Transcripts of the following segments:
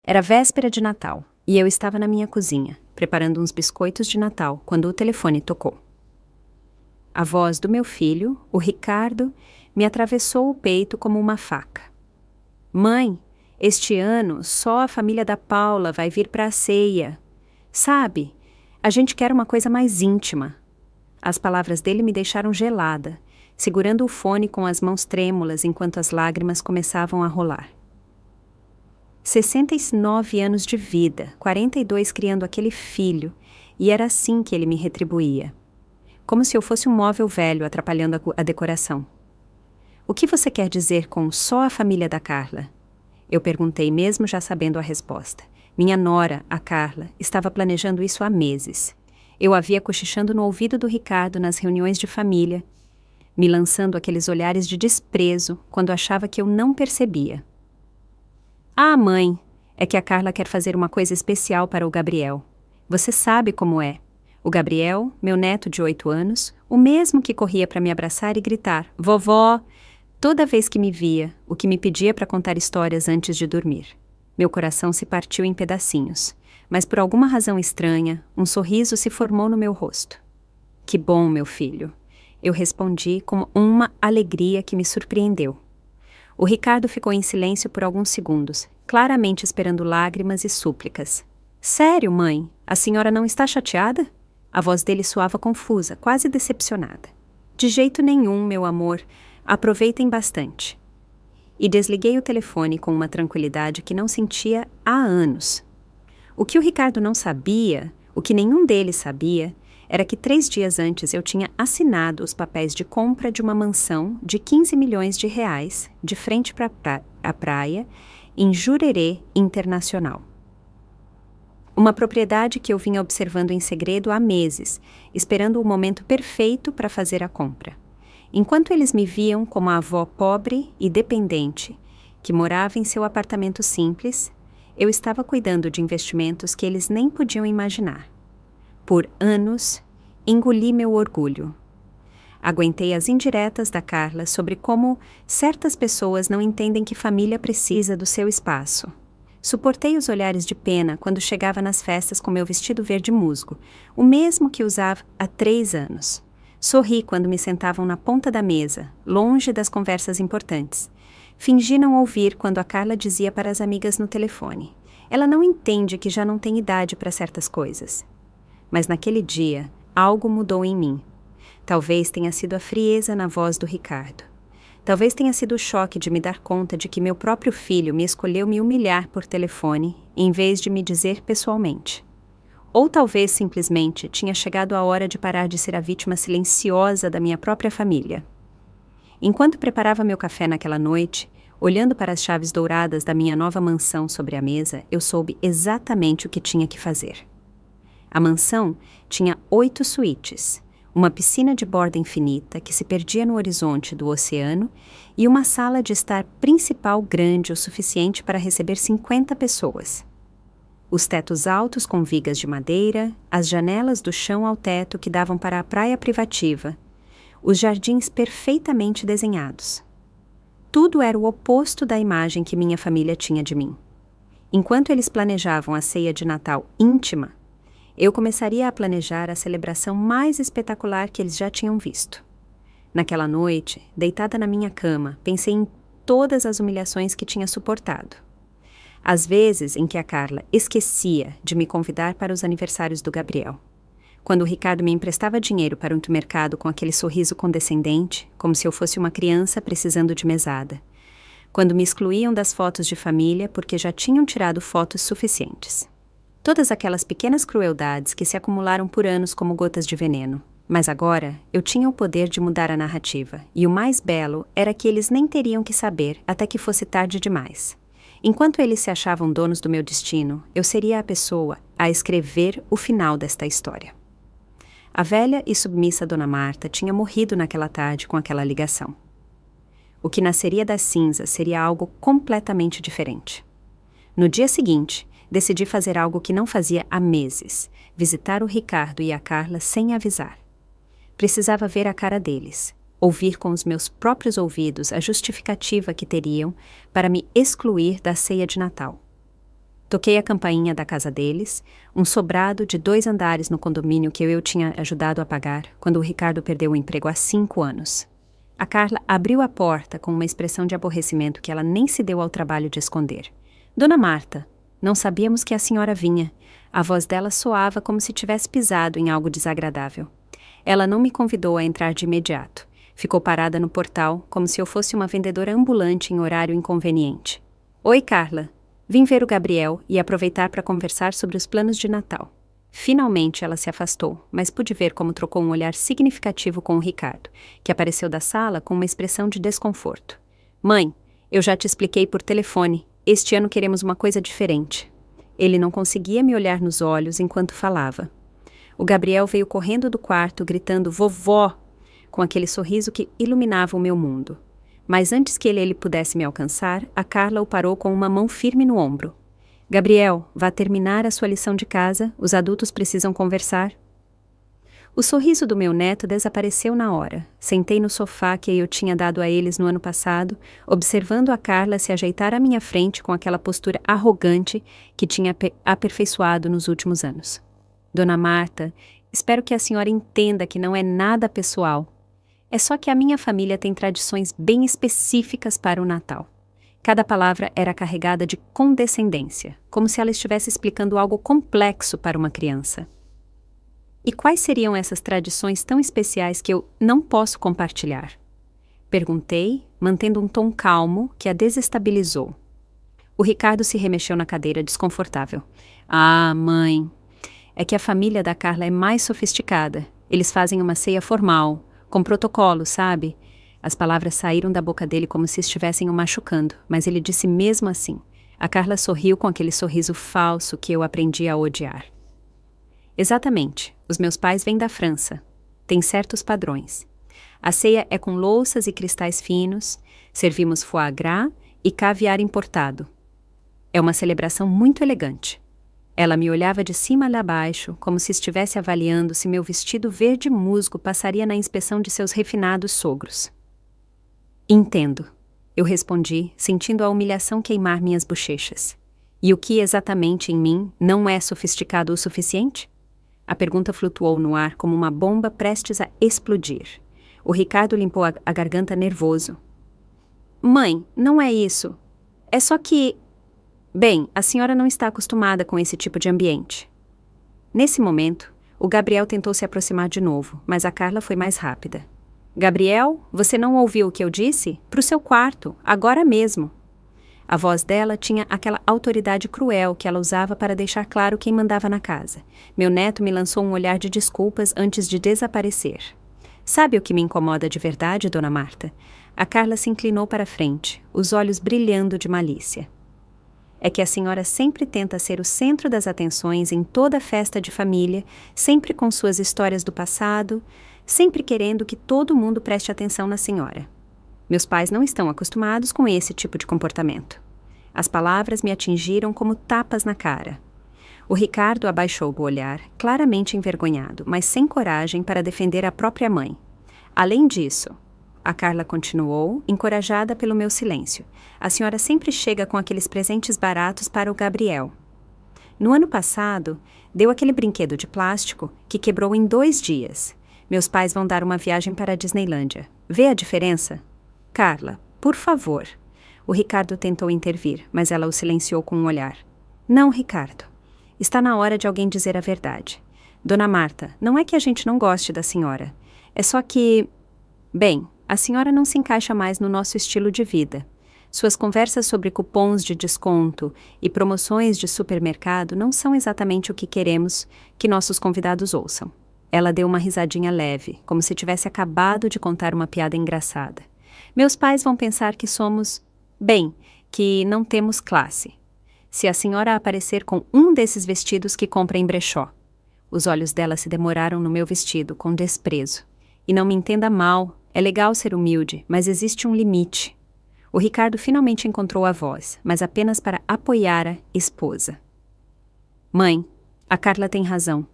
Era véspera de Natal e eu estava na minha cozinha, preparando uns biscoitos de Natal, quando o telefone tocou. A voz do meu filho, o Ricardo, me atravessou o peito como uma faca. Mãe, este ano só a família da Paula vai vir para a ceia. Sabe, a gente quer uma coisa mais íntima. As palavras dele me deixaram gelada, segurando o fone com as mãos trêmulas enquanto as lágrimas começavam a rolar. 69 anos de vida, 42 criando aquele filho, e era assim que ele me retribuía. Como se eu fosse um móvel velho atrapalhando a decoração. O que você quer dizer com só a família da Carla? Eu perguntei mesmo já sabendo a resposta. Minha nora, a Carla, estava planejando isso há meses. Eu havia cochichando no ouvido do Ricardo nas reuniões de família, me lançando aqueles olhares de desprezo quando achava que eu não percebia. Ah, mãe, é que a Carla quer fazer uma coisa especial para o Gabriel. Você sabe como é. O Gabriel, meu neto de 8 anos, o mesmo que corria para me abraçar e gritar, vovó, toda vez que me via, o que me pedia para contar histórias antes de dormir. Meu coração se partiu em pedacinhos, mas por alguma razão estranha, um sorriso se formou no meu rosto. Que bom, meu filho. Eu respondi com uma alegria que me surpreendeu. O Ricardo ficou em silêncio por alguns segundos, claramente esperando lágrimas e súplicas. Sério, mãe? A senhora não está chateada? A voz dele soava confusa, quase decepcionada. De jeito nenhum, meu amor. Aproveitem bastante. E desliguei o telefone com uma tranquilidade que não sentia há anos. O que o Ricardo não sabia, o que nenhum deles sabia, era que 3 dias antes eu tinha assinado os papéis de compra de uma mansão de 15 milhões de reais de frente para a praia, em Jurerê Internacional. Uma propriedade que eu vinha observando em segredo há meses, esperando o momento perfeito para fazer a compra. Enquanto eles me viam como a avó pobre e dependente, que morava em seu apartamento simples, eu estava cuidando de investimentos que eles nem podiam imaginar. Por anos, engoli meu orgulho. Aguentei as indiretas da Carla sobre como certas pessoas não entendem que família precisa do seu espaço. Suportei os olhares de pena quando chegava nas festas com meu vestido verde musgo, o mesmo que usava há 3 anos. Sorri quando me sentavam na ponta da mesa, longe das conversas importantes. Fingi não ouvir quando a Carla dizia para as amigas no telefone. Ela não entende que já não tem idade para certas coisas. Mas naquele dia, algo mudou em mim. Talvez tenha sido a frieza na voz do Ricardo. Talvez tenha sido o choque de me dar conta de que meu próprio filho me escolheu me humilhar por telefone, em vez de me dizer pessoalmente. Ou talvez simplesmente tinha chegado a hora de parar de ser a vítima silenciosa da minha própria família. Enquanto preparava meu café naquela noite, olhando para as chaves douradas da minha nova mansão sobre a mesa, eu soube exatamente o que tinha que fazer. A mansão tinha 8 suítes, uma piscina de borda infinita que se perdia no horizonte do oceano e uma sala de estar principal grande o suficiente para receber 50 pessoas. Os tetos altos com vigas de madeira, as janelas do chão ao teto que davam para a praia privativa, os jardins perfeitamente desenhados. Tudo era o oposto da imagem que minha família tinha de mim. Enquanto eles planejavam a ceia de Natal íntima, eu começaria a planejar a celebração mais espetacular que eles já tinham visto. Naquela noite, deitada na minha cama, pensei em todas as humilhações que tinha suportado. As vezes em que a Carla esquecia de me convidar para os aniversários do Gabriel. Quando o Ricardo me emprestava dinheiro para o mercado com aquele sorriso condescendente, como se eu fosse uma criança precisando de mesada. Quando me excluíam das fotos de família porque já tinham tirado fotos suficientes. Todas aquelas pequenas crueldades que se acumularam por anos como gotas de veneno. Mas agora, eu tinha o poder de mudar a narrativa, e o mais belo era que eles nem teriam que saber até que fosse tarde demais. Enquanto eles se achavam donos do meu destino, eu seria a pessoa a escrever o final desta história. A velha e submissa Dona Marta tinha morrido naquela tarde com aquela ligação. O que nasceria das cinzas seria algo completamente diferente. No dia seguinte, decidi fazer algo que não fazia há meses, visitar o Ricardo e a Carla sem avisar. Precisava ver a cara deles, ouvir com os meus próprios ouvidos a justificativa que teriam para me excluir da ceia de Natal. Toquei a campainha da casa deles, um sobrado de 2 andares no condomínio que eu tinha ajudado a pagar quando o Ricardo perdeu o emprego há 5 anos. A Carla abriu a porta com uma expressão de aborrecimento que ela nem se deu ao trabalho de esconder. Dona Marta, não sabíamos que a senhora vinha. A voz dela soava como se tivesse pisado em algo desagradável. Ela não me convidou a entrar de imediato. Ficou parada no portal, como se eu fosse uma vendedora ambulante em horário inconveniente. Oi, Carla. Vim ver o Gabriel e aproveitar para conversar sobre os planos de Natal. Finalmente ela se afastou, mas pude ver como trocou um olhar significativo com o Ricardo, que apareceu da sala com uma expressão de desconforto. Mãe, eu já te expliquei por telefone. Este ano queremos uma coisa diferente. Ele não conseguia me olhar nos olhos enquanto falava. O Gabriel veio correndo do quarto, gritando "Vovó!", com aquele sorriso que iluminava o meu mundo. Mas antes que ele pudesse me alcançar, a Carla o parou com uma mão firme no ombro. Gabriel, vá terminar a sua lição de casa, os adultos precisam conversar. O sorriso do meu neto desapareceu na hora. Sentei no sofá que eu tinha dado a eles no ano passado, observando a Carla se ajeitar à minha frente com aquela postura arrogante que tinha aperfeiçoado nos últimos anos. Dona Marta, espero que a senhora entenda que não é nada pessoal. É só que a minha família tem tradições bem específicas para o Natal. Cada palavra era carregada de condescendência, como se ela estivesse explicando algo complexo para uma criança. E quais seriam essas tradições tão especiais que eu não posso compartilhar? Perguntei, mantendo um tom calmo que a desestabilizou. O Ricardo se remexeu na cadeira, desconfortável. Ah, mãe, é que a família da Carla é mais sofisticada. Eles fazem uma ceia formal, com protocolo, sabe? As palavras saíram da boca dele como se estivessem o machucando, mas ele disse mesmo assim. A Carla sorriu com aquele sorriso falso que eu aprendi a odiar. Exatamente. Os meus pais vêm da França. Tem certos padrões. A ceia é com louças e cristais finos, servimos foie gras e caviar importado. É uma celebração muito elegante. Ela me olhava de cima a baixo, como se estivesse avaliando se meu vestido verde musgo passaria na inspeção de seus refinados sogros. Entendo, eu respondi, sentindo a humilhação queimar minhas bochechas. E o que exatamente em mim não é sofisticado o suficiente? A pergunta flutuou no ar como uma bomba prestes a explodir. O Ricardo limpou a garganta nervoso. Mãe, não é isso. É só que... Bem, a senhora não está acostumada com esse tipo de ambiente. Nesse momento, o Gabriel tentou se aproximar de novo, mas a Carla foi mais rápida. Gabriel, você não ouviu o que eu disse? Para o seu quarto, agora mesmo. A voz dela tinha aquela autoridade cruel que ela usava para deixar claro quem mandava na casa. Meu neto me lançou um olhar de desculpas antes de desaparecer. Sabe o que me incomoda de verdade, Dona Marta? A Carla se inclinou para a frente, os olhos brilhando de malícia. É que a senhora sempre tenta ser o centro das atenções em toda festa de família, sempre com suas histórias do passado, sempre querendo que todo mundo preste atenção na senhora. Meus pais não estão acostumados com esse tipo de comportamento. As palavras me atingiram como tapas na cara. O Ricardo abaixou o olhar, claramente envergonhado, mas sem coragem para defender a própria mãe. Além disso, a Carla continuou, encorajada pelo meu silêncio. A senhora sempre chega com aqueles presentes baratos para o Gabriel. No ano passado, deu aquele brinquedo de plástico que quebrou em 2 dias. Meus pais vão dar uma viagem para a Disneylândia. Vê a diferença? Carla, por favor. O Ricardo tentou intervir, mas ela o silenciou com um olhar. Não, Ricardo. Está na hora de alguém dizer a verdade. Dona Marta, não é que a gente não goste da senhora. É só que... Bem, a senhora não se encaixa mais no nosso estilo de vida. Suas conversas sobre cupons de desconto e promoções de supermercado não são exatamente o que queremos que nossos convidados ouçam. Ela deu uma risadinha leve, como se tivesse acabado de contar uma piada engraçada. Meus pais vão pensar que somos... Bem, que não temos classe. Se a senhora aparecer com um desses vestidos que compra em brechó. Os olhos dela se demoraram no meu vestido, com desprezo. E não me entenda mal, é legal ser humilde, mas existe um limite. O Ricardo finalmente encontrou a voz, mas apenas para apoiar a esposa. Mãe, a Carla tem razão.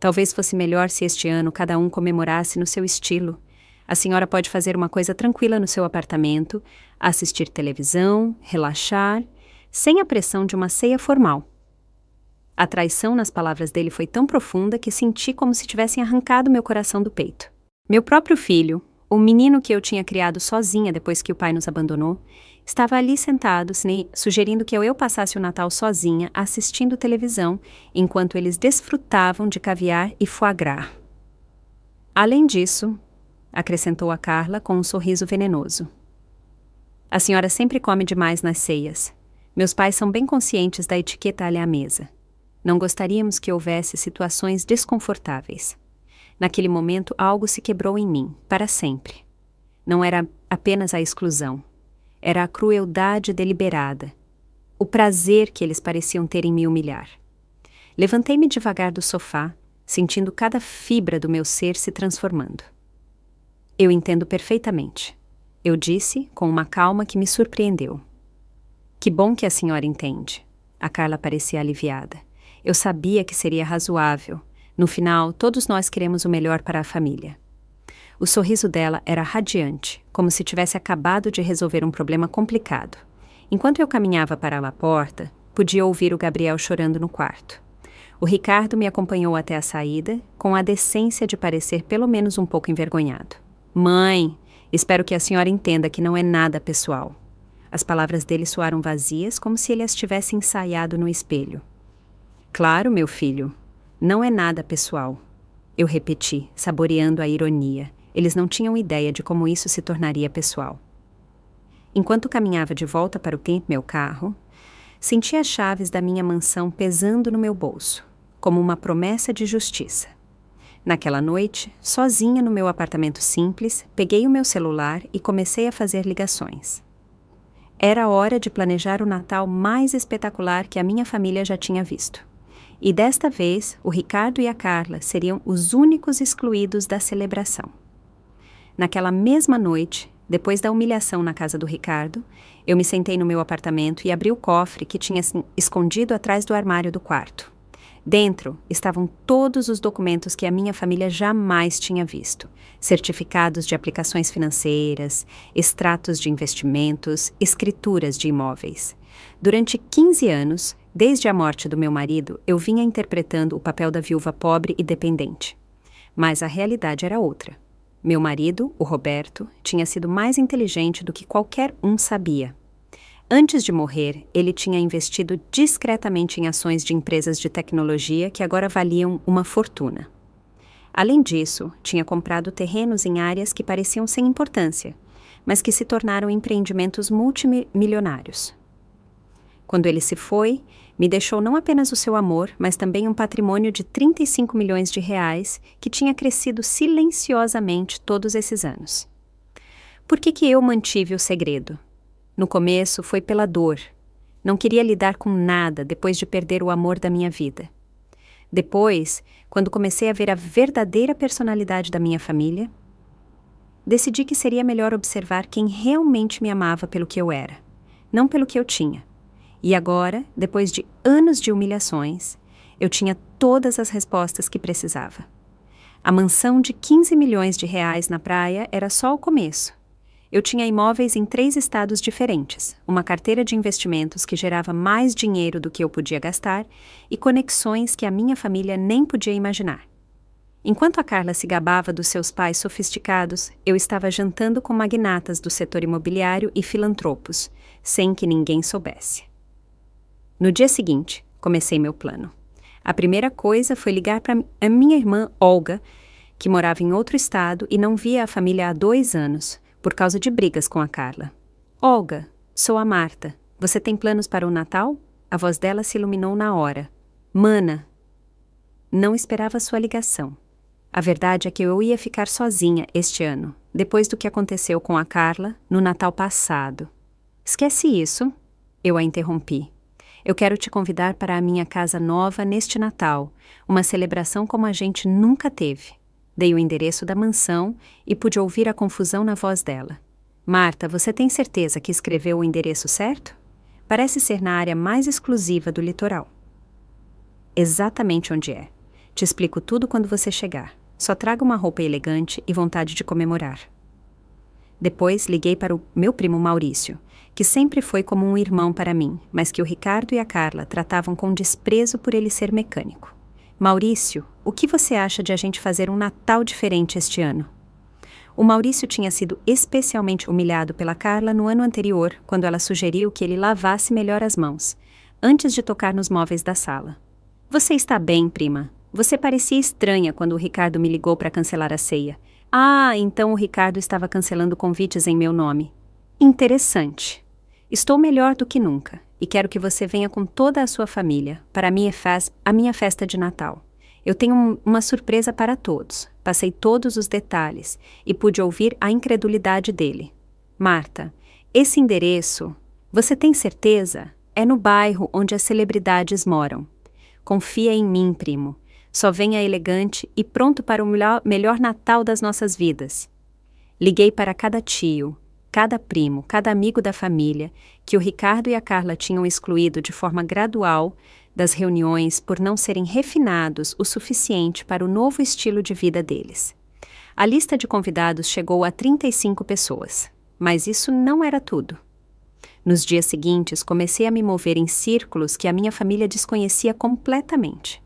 Talvez fosse melhor se este ano cada um comemorasse no seu estilo. A senhora pode fazer uma coisa tranquila no seu apartamento, assistir televisão, relaxar, sem a pressão de uma ceia formal. A traição nas palavras dele foi tão profunda que senti como se tivessem arrancado meu coração do peito. Meu próprio filho, o menino que eu tinha criado sozinha depois que o pai nos abandonou, estava ali sentado, sugerindo que eu passasse o Natal sozinha, assistindo televisão, enquanto eles desfrutavam de caviar e foie gras. Além disso, acrescentou a Carla com um sorriso venenoso, a senhora sempre come demais nas ceias. Meus pais são bem conscientes da etiqueta à mesa. Não gostaríamos que houvesse situações desconfortáveis. Naquele momento, algo se quebrou em mim, para sempre. Não era apenas a exclusão. Era a crueldade deliberada. O prazer que eles pareciam ter em me humilhar. Levantei-me devagar do sofá, sentindo cada fibra do meu ser se transformando. Eu entendo perfeitamente, eu disse com uma calma que me surpreendeu. Que bom que a senhora entende. A Carla parecia aliviada. Eu sabia que seria razoável. No final, todos nós queremos o melhor para a família. O sorriso dela era radiante, como se tivesse acabado de resolver um problema complicado. Enquanto eu caminhava para a porta, podia ouvir o Gabriel chorando no quarto. O Ricardo me acompanhou até a saída, com a decência de parecer pelo menos um pouco envergonhado. Mãe, espero que a senhora entenda que não é nada pessoal. As palavras dele soaram vazias, como se ele as tivesse ensaiado no espelho. Claro, meu filho, não é nada pessoal. Eu repeti, saboreando a ironia. Eles não tinham ideia de como isso se tornaria pessoal. Enquanto caminhava de volta para o meu carro, senti as chaves da minha mansão pesando no meu bolso, como uma promessa de justiça. Naquela noite, sozinha no meu apartamento simples, peguei o meu celular e comecei a fazer ligações. Era hora de planejar o Natal mais espetacular que a minha família já tinha visto. E desta vez, o Ricardo e a Carla seriam os únicos excluídos da celebração. Naquela mesma noite, depois da humilhação na casa do Ricardo, eu me sentei no meu apartamento e abri o cofre que tinha escondido atrás do armário do quarto. Dentro estavam todos os documentos que a minha família jamais tinha visto. Certificados de aplicações financeiras, extratos de investimentos, escrituras de imóveis. Durante 15 anos, desde a morte do meu marido, eu vinha interpretando o papel da viúva pobre e dependente. Mas a realidade era outra. Meu marido, o Roberto, tinha sido mais inteligente do que qualquer um sabia. Antes de morrer, ele tinha investido discretamente em ações de empresas de tecnologia que agora valiam uma fortuna. Além disso, tinha comprado terrenos em áreas que pareciam sem importância, mas que se tornaram empreendimentos multimilionários. Quando ele se foi, me deixou não apenas o seu amor, mas também um patrimônio de 35 milhões de reais que tinha crescido silenciosamente todos esses anos. Por que eu mantive o segredo? No começo foi pela dor. Não queria lidar com nada depois de perder o amor da minha vida. Depois, quando comecei a ver a verdadeira personalidade da minha família, decidi que seria melhor observar quem realmente me amava pelo que eu era, não pelo que eu tinha. E agora, depois de anos de humilhações, eu tinha todas as respostas que precisava. A mansão de 15 milhões de reais na praia era só o começo. Eu tinha imóveis em 3 estados diferentes, uma carteira de investimentos que gerava mais dinheiro do que eu podia gastar e conexões que a minha família nem podia imaginar. Enquanto a Carla se gabava dos seus pais sofisticados, eu estava jantando com magnatas do setor imobiliário e filantropos, sem que ninguém soubesse. No dia seguinte, comecei meu plano. A primeira coisa foi ligar para a minha irmã Olga, que morava em outro estado e não via a família há 2 anos, por causa de brigas com a Carla. Olga, sou a Marta. Você tem planos para o Natal? A voz dela se iluminou na hora. Mana. Não esperava sua ligação. A verdade é que eu ia ficar sozinha este ano, depois do que aconteceu com a Carla no Natal passado. Esquece isso? Eu a interrompi. Eu quero te convidar para a minha casa nova neste Natal, uma celebração como a gente nunca teve. Dei o endereço da mansão e pude ouvir a confusão na voz dela. Marta, você tem certeza que escreveu o endereço certo? Parece ser na área mais exclusiva do litoral. Exatamente onde é. Te explico tudo quando você chegar. Só traga uma roupa elegante e vontade de comemorar. Depois liguei para o meu primo Maurício, que sempre foi como um irmão para mim, mas que o Ricardo e a Carla tratavam com desprezo por ele ser mecânico. Maurício, o que você acha de a gente fazer um Natal diferente este ano? O Maurício tinha sido especialmente humilhado pela Carla no ano anterior, quando ela sugeriu que ele lavasse melhor as mãos, antes de tocar nos móveis da sala. Você está bem, prima? Você parecia estranha quando o Ricardo me ligou para cancelar a ceia. Ah, então o Ricardo estava cancelando convites em meu nome. Interessante. Estou melhor do que nunca, e quero que você venha com toda a sua família para a minha festa de Natal. Eu tenho uma surpresa para todos. Passei todos os detalhes e pude ouvir a incredulidade dele. Marta, esse endereço, você tem certeza? É no bairro onde as celebridades moram. Confia em mim, primo. Só venha elegante e pronto para o melhor Natal das nossas vidas. Liguei para cada tio, cada primo, cada amigo da família, que o Ricardo e a Carla tinham excluído de forma gradual das reuniões por não serem refinados o suficiente para o novo estilo de vida deles. A lista de convidados chegou a 35 pessoas, mas isso não era tudo. Nos dias seguintes, comecei a me mover em círculos que a minha família desconhecia completamente.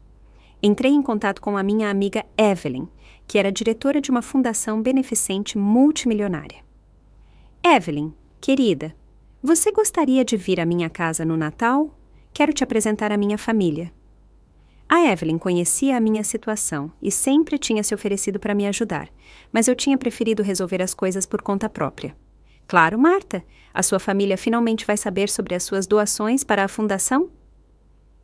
Entrei em contato com a minha amiga Evelyn, que era diretora de uma fundação beneficente multimilionária. Evelyn, querida, você gostaria de vir à minha casa no Natal? Quero te apresentar a minha família. A Evelyn conhecia a minha situação e sempre tinha se oferecido para me ajudar, mas eu tinha preferido resolver as coisas por conta própria. Claro, Marta, a sua família finalmente vai saber sobre as suas doações para a fundação?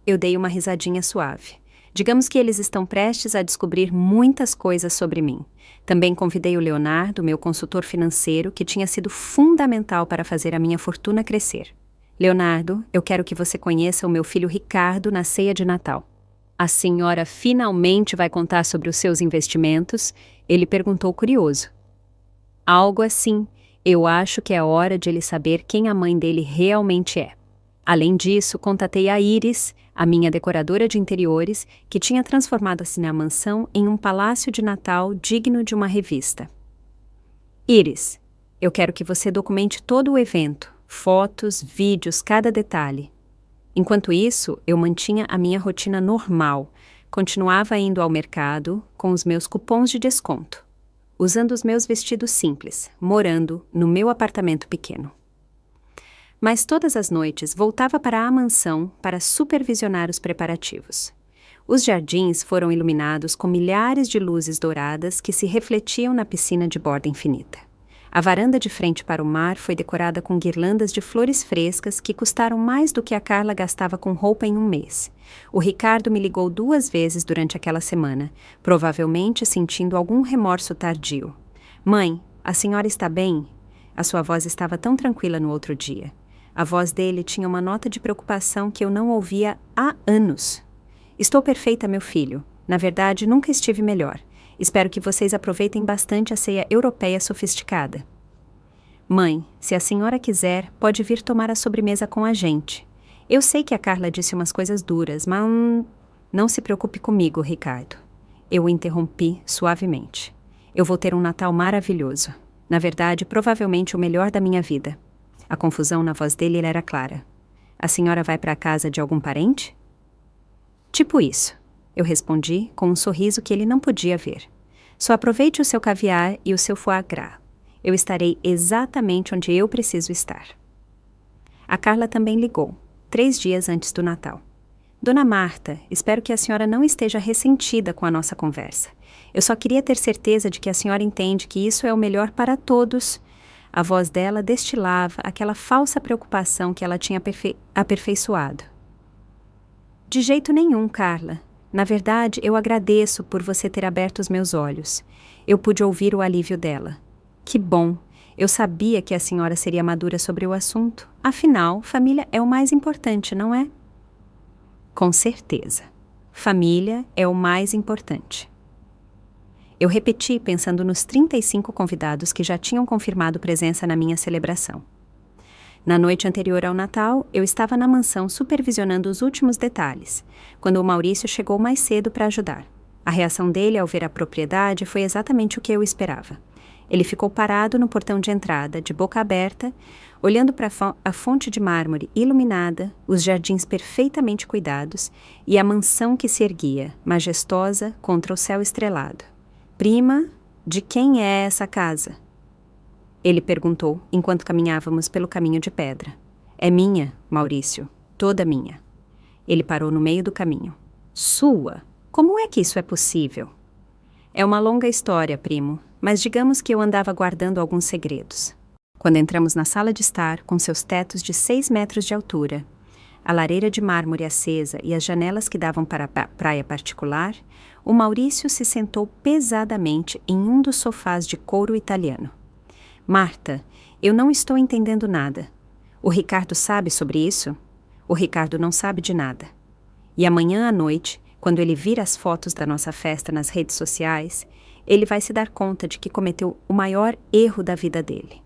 Eu dei uma risadinha suave. Digamos que eles estão prestes a descobrir muitas coisas sobre mim. Também convidei o Leonardo, meu consultor financeiro, que tinha sido fundamental para fazer a minha fortuna crescer. Leonardo, eu quero que você conheça o meu filho Ricardo na ceia de Natal. A senhora finalmente vai contar sobre os seus investimentos? Ele perguntou curioso. Algo assim. Eu acho que é hora de ele saber quem a mãe dele realmente é. Além disso, contatei a Iris, a minha decoradora de interiores, que tinha transformado assim a mansão em um palácio de Natal digno de uma revista. Iris, eu quero que você documente todo o evento. Fotos, vídeos, cada detalhe. Enquanto isso, eu mantinha a minha rotina normal, continuava indo ao mercado com os meus cupons de desconto, usando os meus vestidos simples, morando no meu apartamento pequeno. Mas todas as noites voltava para a mansão para supervisionar os preparativos. Os jardins foram iluminados com milhares de luzes douradas que se refletiam na piscina de borda infinita. A varanda de frente para o mar foi decorada com guirlandas de flores frescas que custaram mais do que a Carla gastava com roupa em um mês. O Ricardo me ligou 2 vezes durante aquela semana, provavelmente sentindo algum remorso tardio. Mãe, a senhora está bem? A sua voz estava tão tranquila no outro dia. A voz dele tinha uma nota de preocupação que eu não ouvia há anos. Estou perfeita, meu filho. Na verdade, nunca estive melhor. Espero que vocês aproveitem bastante a ceia europeia sofisticada. Mãe, se a senhora quiser, pode vir tomar a sobremesa com a gente. Eu sei que a Carla disse umas coisas duras, mas não se preocupe comigo, Ricardo. Eu o interrompi suavemente. Eu vou ter um Natal maravilhoso. Na verdade, provavelmente o melhor da minha vida. A confusão na voz dele era clara. A senhora vai para a casa de algum parente? Tipo isso. Eu respondi com um sorriso que ele não podia ver. Só aproveite o seu caviar e o seu foie gras. Eu estarei exatamente onde eu preciso estar. A Carla também ligou, 3 dias antes do Natal. Dona Marta, espero que a senhora não esteja ressentida com a nossa conversa. Eu só queria ter certeza de que a senhora entende que isso é o melhor para todos. A voz dela destilava aquela falsa preocupação que ela tinha aperfeiçoado. De jeito nenhum, Carla. Na verdade, eu agradeço por você ter aberto os meus olhos. Eu pude ouvir o alívio dela. Que bom! Eu sabia que a senhora seria madura sobre o assunto. Afinal, família é o mais importante, não é? Com certeza. Família é o mais importante. Eu repeti pensando nos 35 convidados que já tinham confirmado presença na minha celebração. Na noite anterior ao Natal, eu estava na mansão supervisionando os últimos detalhes, quando o Maurício chegou mais cedo para ajudar. A reação dele ao ver a propriedade foi exatamente o que eu esperava. Ele ficou parado no portão de entrada, de boca aberta, olhando para a fonte de mármore iluminada, os jardins perfeitamente cuidados e a mansão que se erguia, majestosa, contra o céu estrelado. Prima, de quem é essa casa? Ele perguntou, enquanto caminhávamos pelo caminho de pedra. É minha, Maurício, toda minha. Ele parou no meio do caminho. Sua? Como é que isso é possível? É uma longa história, primo, mas digamos que eu andava guardando alguns segredos. Quando entramos na sala de estar, com seus tetos de 6 metros de altura, a lareira de mármore acesa e as janelas que davam para a praia particular, o Maurício se sentou pesadamente em um dos sofás de couro italiano. Marta, eu não estou entendendo nada. O Ricardo sabe sobre isso? O Ricardo não sabe de nada. E amanhã à noite, quando ele vir as fotos da nossa festa nas redes sociais, ele vai se dar conta de que cometeu o maior erro da vida dele.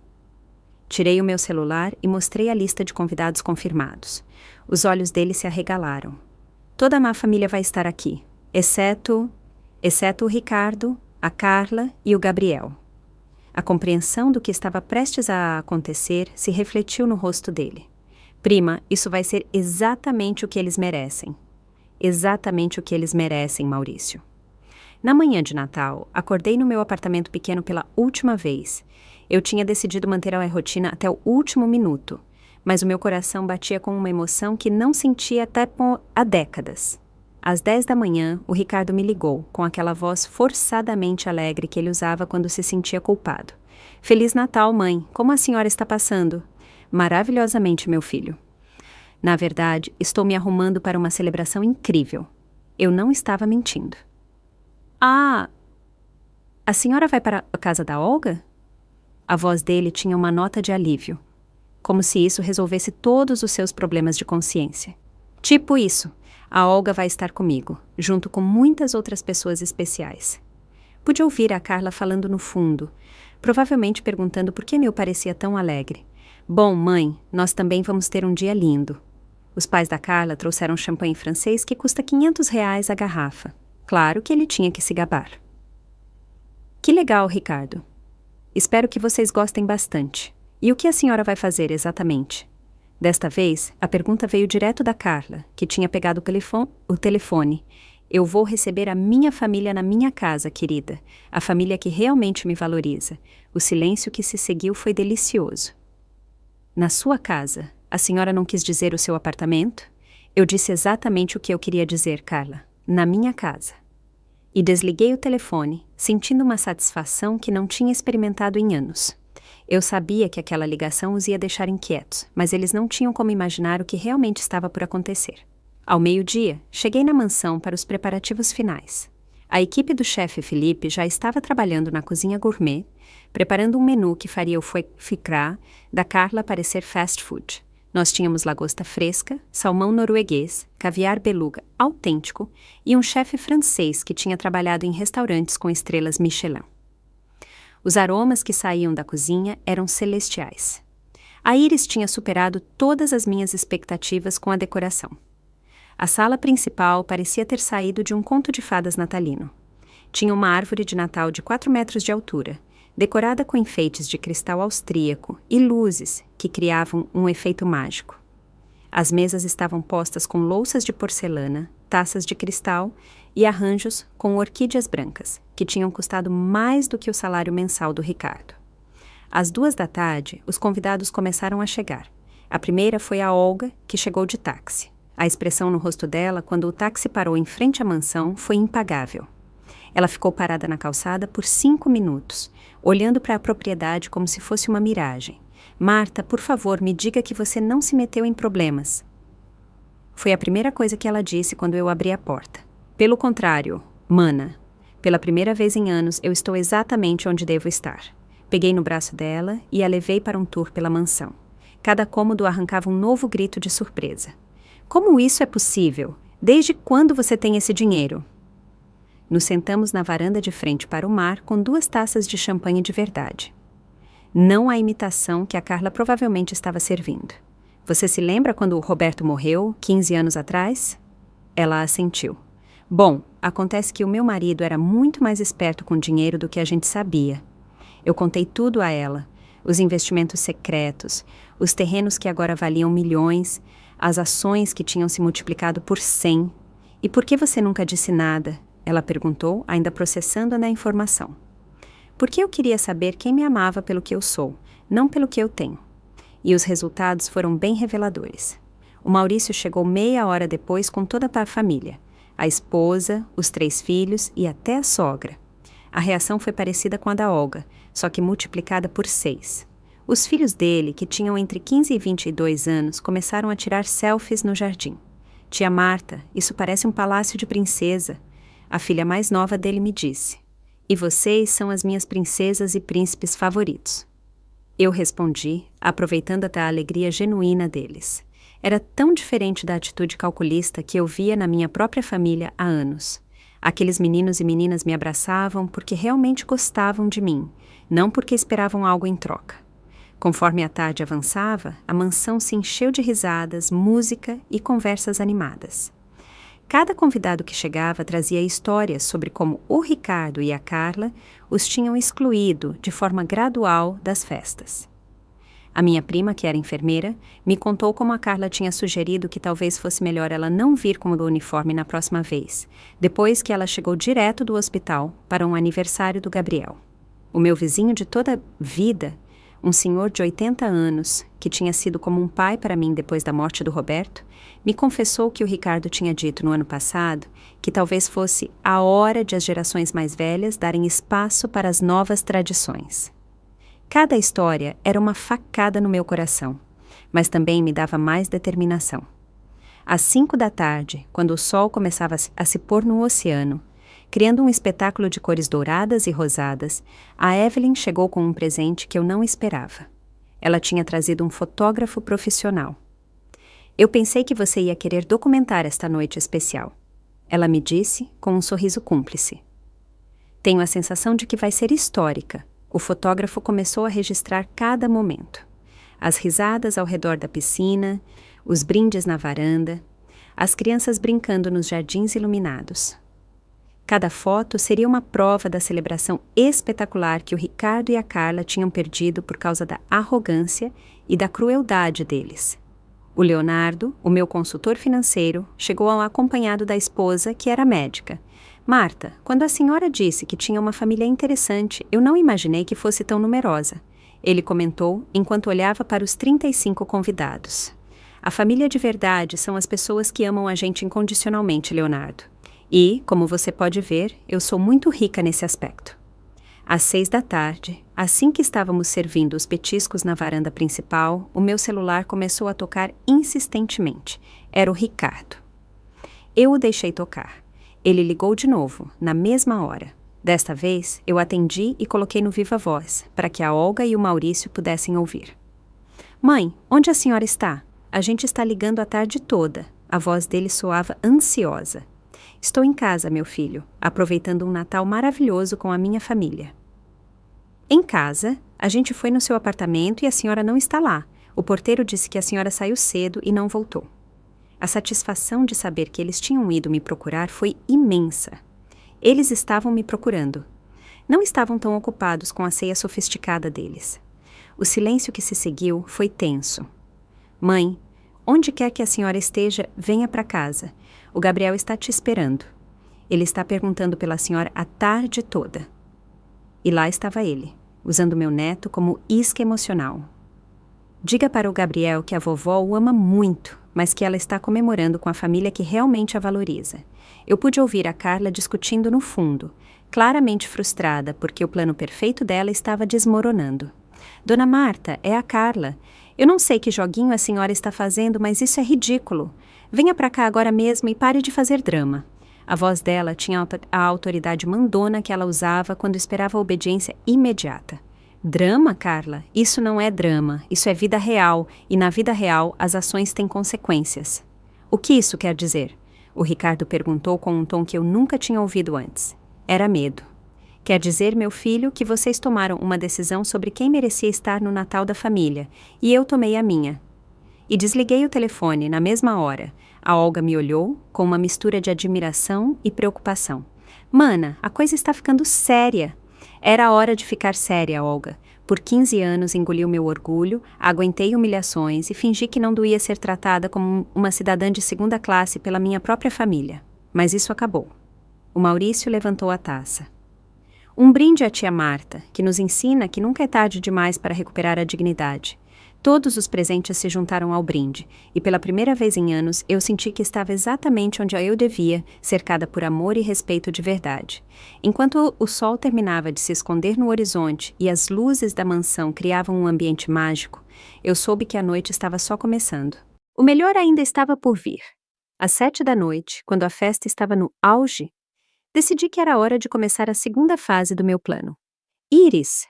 Tirei o meu celular e mostrei a lista de convidados confirmados. Os olhos dele se arregalaram. Toda a má família vai estar aqui, exceto o Ricardo, a Carla e o Gabriel. A compreensão do que estava prestes a acontecer se refletiu no rosto dele. Prima, isso vai ser exatamente o que eles merecem. Exatamente o que eles merecem, Maurício. Na manhã de Natal, acordei no meu apartamento pequeno pela última vez. Eu tinha decidido manter a rotina até o último minuto, mas o meu coração batia com uma emoção que não sentia até há décadas. Às 10 da manhã, o Ricardo me ligou, com aquela voz forçadamente alegre que ele usava quando se sentia culpado. Feliz Natal, mãe! Como a senhora está passando? Maravilhosamente, meu filho. Na verdade, estou me arrumando para uma celebração incrível. Eu não estava mentindo. Ah, a senhora vai para a casa da Olga? A voz dele tinha uma nota de alívio, como se isso resolvesse todos os seus problemas de consciência. Tipo isso, a Olga vai estar comigo, junto com muitas outras pessoas especiais. Pude ouvir a Carla falando no fundo, provavelmente perguntando por que eu parecia tão alegre. Bom, mãe, nós também vamos ter um dia lindo. Os pais da Carla trouxeram champanhe francês que custa R$500 a garrafa. Claro que ele tinha que se gabar. Que legal, Ricardo. Espero que vocês gostem bastante. E o que a senhora vai fazer exatamente? Desta vez, a pergunta veio direto da Carla, que tinha pegado o telefone. Eu vou receber a minha família na minha casa, querida. A família que realmente me valoriza. O silêncio que se seguiu foi delicioso. Na sua casa, a senhora não quis dizer o seu apartamento? Eu disse exatamente o que eu queria dizer, Carla. Na minha casa. E desliguei o telefone, sentindo uma satisfação que não tinha experimentado em anos. Eu sabia que aquela ligação os ia deixar inquietos, mas eles não tinham como imaginar o que realmente estava por acontecer. Ao meio-dia, cheguei na mansão para os preparativos finais. A equipe do chefe Felipe já estava trabalhando na cozinha gourmet, preparando um menu que faria o foie gras da Carla parecer fast food. Nós tínhamos lagosta fresca, salmão norueguês, caviar beluga autêntico e um chefe francês que tinha trabalhado em restaurantes com estrelas Michelin. Os aromas que saíam da cozinha eram celestiais. A Iris tinha superado todas as minhas expectativas com a decoração. A sala principal parecia ter saído de um conto de fadas natalino. Tinha uma árvore de Natal de 4 metros de altura, decorada com enfeites de cristal austríaco e luzes que criavam um efeito mágico. As mesas estavam postas com louças de porcelana, taças de cristal e arranjos com orquídeas brancas, que tinham custado mais do que o salário mensal do Ricardo. Às 2 da tarde, os convidados começaram a chegar. A primeira foi a Olga, que chegou de táxi. A expressão no rosto dela, quando o táxi parou em frente à mansão, foi impagável. Ela ficou parada na calçada por 5 minutos, olhando para a propriedade como se fosse uma miragem. Marta, por favor, me diga que você não se meteu em problemas. Foi a primeira coisa que ela disse quando eu abri a porta. Pelo contrário, mana, pela primeira vez em anos eu estou exatamente onde devo estar. Peguei no braço dela e a levei para um tour pela mansão. Cada cômodo arrancava um novo grito de surpresa. Como isso é possível? Desde quando você tem esse dinheiro? Nos sentamos na varanda de frente para o mar com 2 taças de champanhe de verdade. Não a imitação que a Carla provavelmente estava servindo. Você se lembra quando o Roberto morreu, 15 anos atrás? Ela assentiu. Bom, acontece que o meu marido era muito mais esperto com dinheiro do que a gente sabia. Eu contei tudo a ela: os investimentos secretos, os terrenos que agora valiam milhões, as ações que tinham se multiplicado por 100. E por que você nunca disse nada? Ela perguntou, ainda processando a informação. Porque eu queria saber quem me amava pelo que eu sou, não pelo que eu tenho. E os resultados foram bem reveladores. O Maurício chegou meia hora depois com toda a família, a esposa, os 3 filhos e até a sogra. A reação foi parecida com a da Olga, só que multiplicada por 6. Os filhos dele, que tinham entre 15 e 22 anos, começaram a tirar selfies no jardim. Tia Marta, isso parece um palácio de princesa. A filha mais nova dele me disse: e vocês são as minhas princesas e príncipes favoritos. Eu respondi, aproveitando até a alegria genuína deles. Era tão diferente da atitude calculista que eu via na minha própria família há anos. Aqueles meninos e meninas me abraçavam porque realmente gostavam de mim, não porque esperavam algo em troca. Conforme a tarde avançava, a mansão se encheu de risadas, música e conversas animadas. Cada convidado que chegava trazia histórias sobre como o Ricardo e a Carla os tinham excluído de forma gradual das festas. A minha prima, que era enfermeira, me contou como a Carla tinha sugerido que talvez fosse melhor ela não vir com o uniforme na próxima vez, depois que ela chegou direto do hospital para um aniversário do Gabriel. O meu vizinho de toda a vida, um senhor de 80 anos, que tinha sido como um pai para mim depois da morte do Roberto, me confessou que o Ricardo tinha dito no ano passado que talvez fosse a hora de as gerações mais velhas darem espaço para as novas tradições. Cada história era uma facada no meu coração, mas também me dava mais determinação. Às 5 da tarde, quando o sol começava a se pôr no oceano, criando um espetáculo de cores douradas e rosadas, a Evelyn chegou com um presente que eu não esperava. Ela tinha trazido um fotógrafo profissional. Eu pensei que você ia querer documentar esta noite especial. Ela me disse com um sorriso cúmplice. Tenho a sensação de que vai ser histórica. O fotógrafo começou a registrar cada momento. As risadas ao redor da piscina, os brindes na varanda, as crianças brincando nos jardins iluminados. Cada foto seria uma prova da celebração espetacular que o Ricardo e a Carla tinham perdido por causa da arrogância e da crueldade deles. O Leonardo, o meu consultor financeiro, chegou acompanhado da esposa, que era médica. Marta, quando a senhora disse que tinha uma família interessante, eu não imaginei que fosse tão numerosa. Ele comentou enquanto olhava para os 35 convidados. A família de verdade são as pessoas que amam a gente incondicionalmente, Leonardo. E, como você pode ver, eu sou muito rica nesse aspecto. Às 6 da tarde, assim que estávamos servindo os petiscos na varanda principal, o meu celular começou a tocar insistentemente. Era o Ricardo. Eu o deixei tocar. Ele ligou de novo, na mesma hora. Desta vez, eu atendi e coloquei no viva voz, para que a Olga e o Maurício pudessem ouvir. Mãe, onde a senhora está? A gente está ligando a tarde toda. A voz dele soava ansiosa. Estou em casa, meu filho, aproveitando um Natal maravilhoso com a minha família. Em casa, a gente foi no seu apartamento e a senhora não está lá. O porteiro disse que a senhora saiu cedo e não voltou. A satisfação de saber que eles tinham ido me procurar foi imensa. Eles estavam me procurando. Não estavam tão ocupados com a ceia sofisticada deles. O silêncio que se seguiu foi tenso. Mãe, onde quer que a senhora esteja, venha para casa. O Gabriel está te esperando. Ele está perguntando pela senhora a tarde toda. E lá estava ele, usando meu neto como isca emocional. Diga para o Gabriel que a vovó o ama muito, mas que ela está comemorando com a família que realmente a valoriza. Eu pude ouvir a Carla discutindo no fundo, claramente frustrada porque o plano perfeito dela estava desmoronando. Dona Marta, é a Carla. Eu não sei que joguinho a senhora está fazendo, mas isso é ridículo. Venha para cá agora mesmo e pare de fazer drama. A voz dela tinha a autoridade mandona que ela usava quando esperava a obediência imediata. Drama, Carla? Isso não é drama, isso é vida real, e na vida real as ações têm consequências. O que isso quer dizer? O Ricardo perguntou com um tom que eu nunca tinha ouvido antes. Era medo. Quer dizer, meu filho, que vocês tomaram uma decisão sobre quem merecia estar no Natal da família, e eu tomei a minha. E desliguei o telefone na mesma hora. A Olga me olhou com uma mistura de admiração e preocupação. Mana, a coisa está ficando séria. Era a hora de ficar séria, Olga. Por 15 anos engoli o meu orgulho, aguentei humilhações e fingi que não doía ser tratada como uma cidadã de segunda classe pela minha própria família. Mas isso acabou. O Maurício levantou a taça. Um brinde à tia Marta, que nos ensina que nunca é tarde demais para recuperar a dignidade. Todos os presentes se juntaram ao brinde, e pela primeira vez em anos eu senti que estava exatamente onde eu devia, cercada por amor e respeito de verdade. Enquanto o sol terminava de se esconder no horizonte e as luzes da mansão criavam um ambiente mágico, eu soube que a noite estava só começando. O melhor ainda estava por vir. Às 7 da noite, quando a festa estava no auge, decidi que era hora de começar a segunda fase do meu plano. Iris,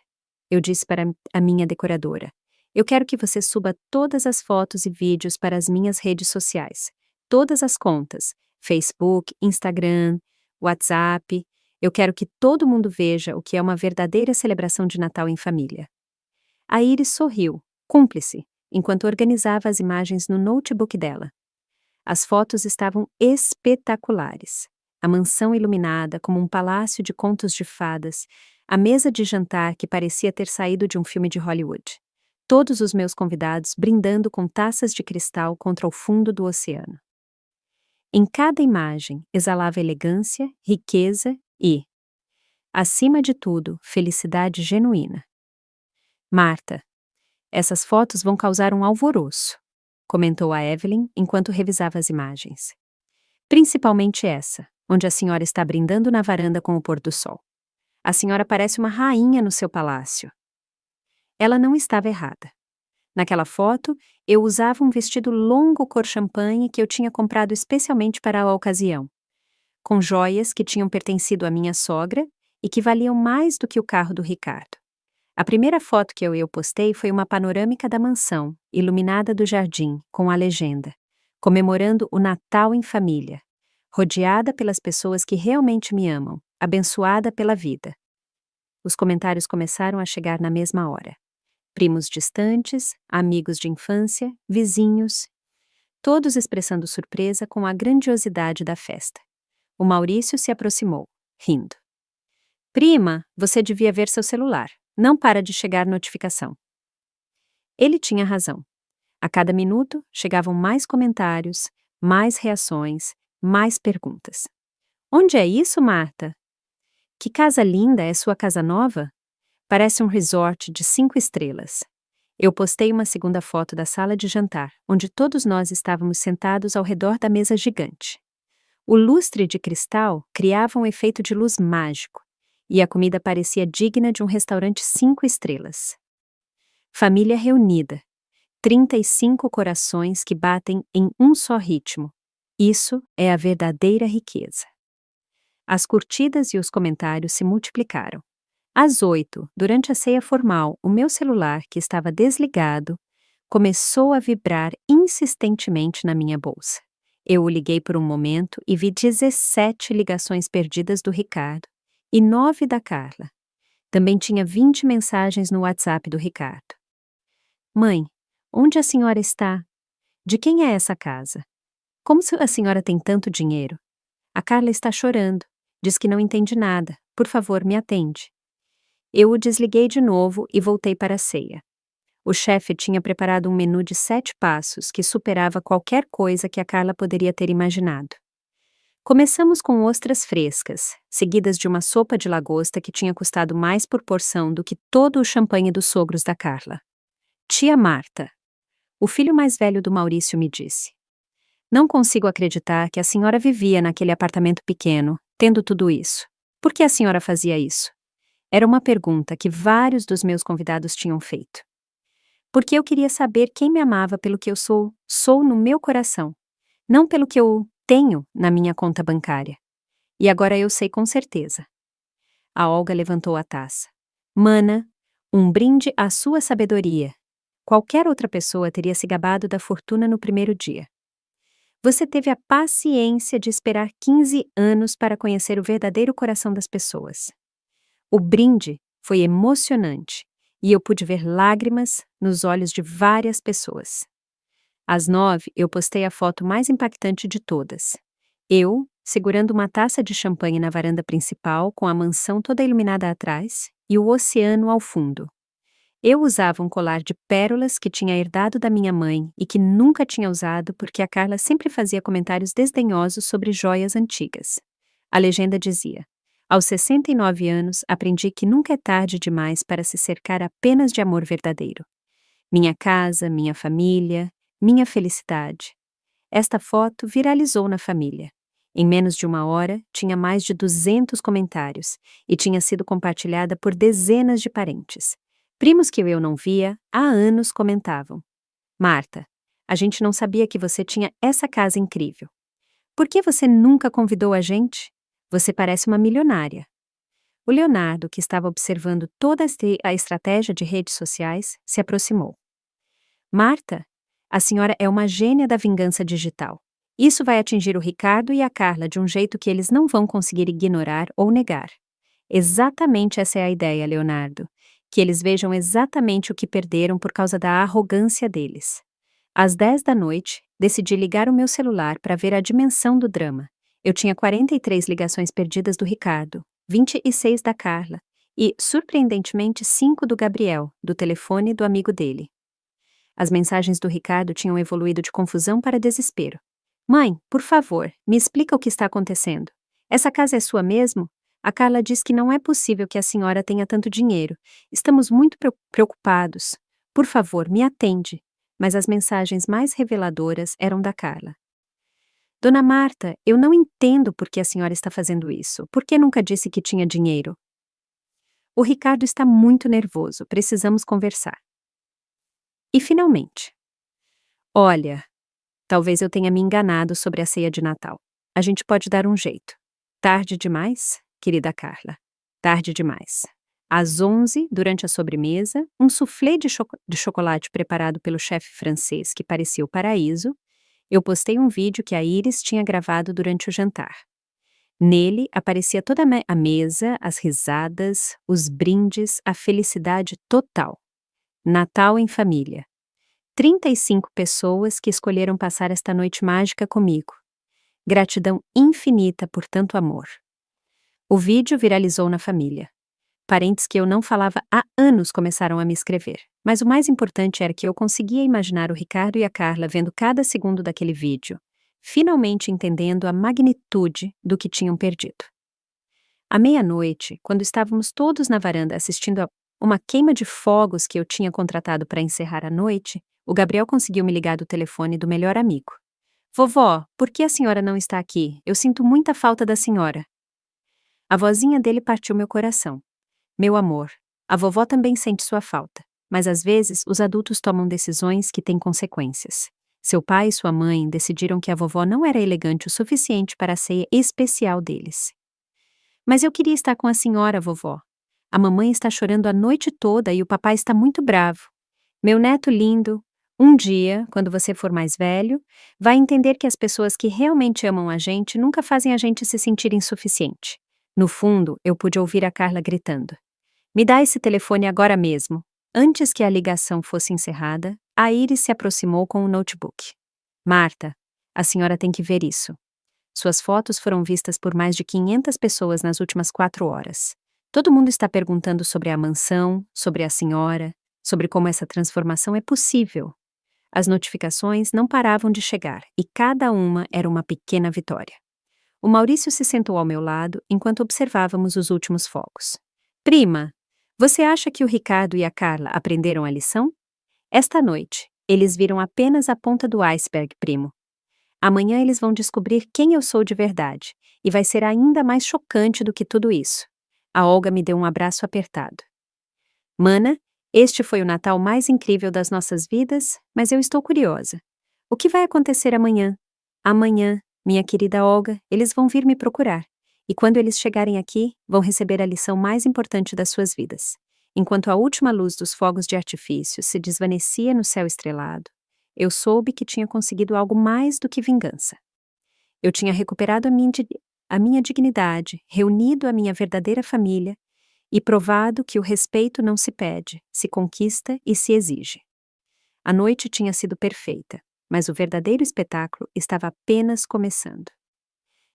eu disse para a minha decoradora, eu quero que você suba todas as fotos e vídeos para as minhas redes sociais. Todas as contas. Facebook, Instagram, WhatsApp. Eu quero que todo mundo veja o que é uma verdadeira celebração de Natal em família. A Iris sorriu, cúmplice, enquanto organizava as imagens no notebook dela. As fotos estavam espetaculares. A mansão iluminada como um palácio de contos de fadas, a mesa de jantar que parecia ter saído de um filme de Hollywood. Todos os meus convidados brindando com taças de cristal contra o fundo do oceano. Em cada imagem exalava elegância, riqueza e, acima de tudo, felicidade genuína. Marta, essas fotos vão causar um alvoroço, comentou a Evelyn enquanto revisava as imagens. Principalmente essa, onde a senhora está brindando na varanda com o pôr do sol. A senhora parece uma rainha no seu palácio. Ela não estava errada. Naquela foto, eu usava um vestido longo cor champanhe que eu tinha comprado especialmente para a ocasião, com joias que tinham pertencido à minha sogra e que valiam mais do que o carro do Ricardo. A primeira foto que eu postei foi uma panorâmica da mansão, iluminada do jardim, com a legenda, comemorando o Natal em família, rodeada pelas pessoas que realmente me amam, abençoada pela vida. Os comentários começaram a chegar na mesma hora. Primos distantes, amigos de infância, vizinhos, todos expressando surpresa com a grandiosidade da festa. O Maurício se aproximou, rindo. Prima, você devia ver seu celular. Não para de chegar notificação. Ele tinha razão. A cada minuto, chegavam mais comentários, mais reações, mais perguntas. Onde é isso, Marta? Que casa linda é sua casa nova? Parece um resort de 5 estrelas. Eu postei uma segunda foto da sala de jantar, onde todos nós estávamos sentados ao redor da mesa gigante. O lustre de cristal criava um efeito de luz mágico, e a comida parecia digna de um restaurante 5 estrelas. Família reunida. 35 corações que batem em um só ritmo. Isso é a verdadeira riqueza. As curtidas e os comentários se multiplicaram. Às 8, durante a ceia formal, o meu celular, que estava desligado, começou a vibrar insistentemente na minha bolsa. Eu o liguei por um momento e vi 17 ligações perdidas do Ricardo e 9 da Carla. Também tinha 20 mensagens no WhatsApp do Ricardo. Mãe, onde a senhora está? De quem é essa casa? Como a senhora tem tanto dinheiro? A Carla está chorando. Diz que não entende nada. Por favor, me atende. Eu o desliguei de novo e voltei para a ceia. O chefe tinha preparado um menu de 7 passos que superava qualquer coisa que a Carla poderia ter imaginado. Começamos com ostras frescas, seguidas de uma sopa de lagosta que tinha custado mais por porção do que todo o champanhe dos sogros da Carla. Tia Marta, o filho mais velho do Maurício, me disse. Não consigo acreditar que a senhora vivia naquele apartamento pequeno, tendo tudo isso. Por que a senhora fazia isso? Era uma pergunta que vários dos meus convidados tinham feito. Porque eu queria saber quem me amava pelo que eu sou no meu coração, não pelo que eu tenho na minha conta bancária. E agora eu sei com certeza. A Olga levantou a taça. Mana, um brinde à sua sabedoria. Qualquer outra pessoa teria se gabado da fortuna no primeiro dia. Você teve a paciência de esperar 15 anos para conhecer o verdadeiro coração das pessoas. O brinde foi emocionante e eu pude ver lágrimas nos olhos de várias pessoas. Às 9, eu postei a foto mais impactante de todas. Eu, segurando uma taça de champanhe na varanda principal, com a mansão toda iluminada atrás e o oceano ao fundo. Eu usava um colar de pérolas que tinha herdado da minha mãe e que nunca tinha usado porque a Carla sempre fazia comentários desdenhosos sobre joias antigas. A legenda dizia: aos 69 anos, aprendi que nunca é tarde demais para se cercar apenas de amor verdadeiro. Minha casa, minha família, minha felicidade. Esta foto viralizou na família. Em menos de uma hora, tinha mais de 200 comentários e tinha sido compartilhada por dezenas de parentes. Primos que eu não via há anos comentavam: Marta, a gente não sabia que você tinha essa casa incrível. Por que você nunca convidou a gente? Você parece uma milionária. O Leonardo, que estava observando toda a estratégia de redes sociais, se aproximou. Marta, a senhora é uma gênia da vingança digital. Isso vai atingir o Ricardo e a Carla de um jeito que eles não vão conseguir ignorar ou negar. Exatamente essa é a ideia, Leonardo. Que eles vejam exatamente o que perderam por causa da arrogância deles. Às 10 da noite, decidi ligar o meu celular para ver a dimensão do drama. Eu tinha 43 ligações perdidas do Ricardo, 26 da Carla e, surpreendentemente, 5 do Gabriel, do telefone do amigo dele. As mensagens do Ricardo tinham evoluído de confusão para desespero. Mãe, por favor, me explica o que está acontecendo. Essa casa é sua mesmo? A Carla diz que não é possível que a senhora tenha tanto dinheiro. Estamos muito preocupados. Por favor, me atende. Mas as mensagens mais reveladoras eram da Carla. Dona Marta, eu não entendo por que a senhora está fazendo isso. Por que nunca disse que tinha dinheiro? O Ricardo está muito nervoso. Precisamos conversar. E finalmente. Olha, talvez eu tenha me enganado sobre a ceia de Natal. A gente pode dar um jeito. Tarde demais, querida Carla. Tarde demais. Às 11, durante a sobremesa, um soufflé de chocolate preparado pelo chefe francês que parecia o paraíso, eu postei um vídeo que a Iris tinha gravado durante o jantar. Nele aparecia toda a mesa, as risadas, os brindes, a felicidade total. Natal em família. 35 pessoas que escolheram passar esta noite mágica comigo. Gratidão infinita por tanto amor. O vídeo viralizou na família. Parentes que eu não falava há anos começaram a me escrever. Mas o mais importante era que eu conseguia imaginar o Ricardo e a Carla vendo cada segundo daquele vídeo, finalmente entendendo a magnitude do que tinham perdido. À meia-noite, quando estávamos todos na varanda assistindo a uma queima de fogos que eu tinha contratado para encerrar a noite, o Gabriel conseguiu me ligar do telefone do melhor amigo. Vovó, por que a senhora não está aqui? Eu sinto muita falta da senhora. A vozinha dele partiu meu coração. Meu amor, a vovó também sente sua falta, mas às vezes os adultos tomam decisões que têm consequências. Seu pai e sua mãe decidiram que a vovó não era elegante o suficiente para a ceia especial deles. Mas eu queria estar com a senhora, vovó. A mamãe está chorando a noite toda e o papai está muito bravo. Meu neto lindo, um dia, quando você for mais velho, vai entender que as pessoas que realmente amam a gente nunca fazem a gente se sentir insuficiente. No fundo, eu pude ouvir a Carla gritando. Me dá esse telefone agora mesmo. Antes que a ligação fosse encerrada, a Iris se aproximou com o notebook. Marta, a senhora tem que ver isso. Suas fotos foram vistas por mais de 500 pessoas nas últimas 4 horas. Todo mundo está perguntando sobre a mansão, sobre a senhora, sobre como essa transformação é possível. As notificações não paravam de chegar e cada uma era uma pequena vitória. O Maurício se sentou ao meu lado enquanto observávamos os últimos fogos. Prima, você acha que o Ricardo e a Carla aprenderam a lição? Esta noite, eles viram apenas a ponta do iceberg, primo. Amanhã eles vão descobrir quem eu sou de verdade, e vai ser ainda mais chocante do que tudo isso. A Olga me deu um abraço apertado. Mana, este foi o Natal mais incrível das nossas vidas, mas eu estou curiosa. O que vai acontecer amanhã? Amanhã, minha querida Olga, eles vão vir me procurar. E quando eles chegarem aqui, vão receber a lição mais importante das suas vidas. Enquanto a última luz dos fogos de artifício se desvanecia no céu estrelado, eu soube que tinha conseguido algo mais do que vingança. Eu tinha recuperado a minha dignidade, reunido a minha verdadeira família e provado que o respeito não se pede, se conquista e se exige. A noite tinha sido perfeita, mas o verdadeiro espetáculo estava apenas começando.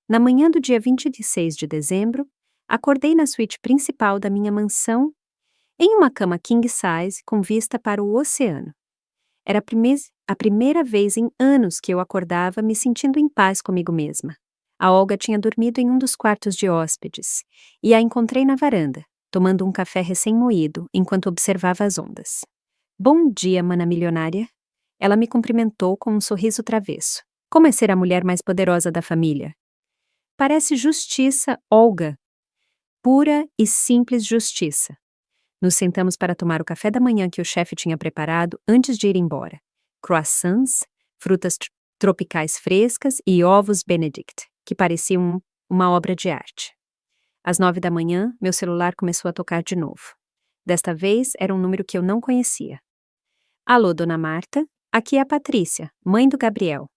Na manhã do dia 26 de dezembro, acordei na suíte principal da minha mansão, em uma cama king size com vista para o oceano. Era a primeira vez em anos que eu acordava me sentindo em paz comigo mesma. A Olga tinha dormido em um dos quartos de hóspedes, e a encontrei na varanda, tomando um café recém-moído enquanto observava as ondas. Bom dia, mana milionária. Ela me cumprimentou com um sorriso travesso. Como é ser a mulher mais poderosa da família? Parece justiça, Olga. Pura e simples justiça. Nos sentamos para tomar o café da manhã que o chefe tinha preparado antes de ir embora. Croissants, frutas tropicais frescas e ovos Benedict, que pareciam uma obra de arte. Às 9 da manhã, meu celular começou a tocar de novo. Desta vez, era um número que eu não conhecia. Alô, dona Marta? Aqui é a Patrícia, mãe do Gabriel.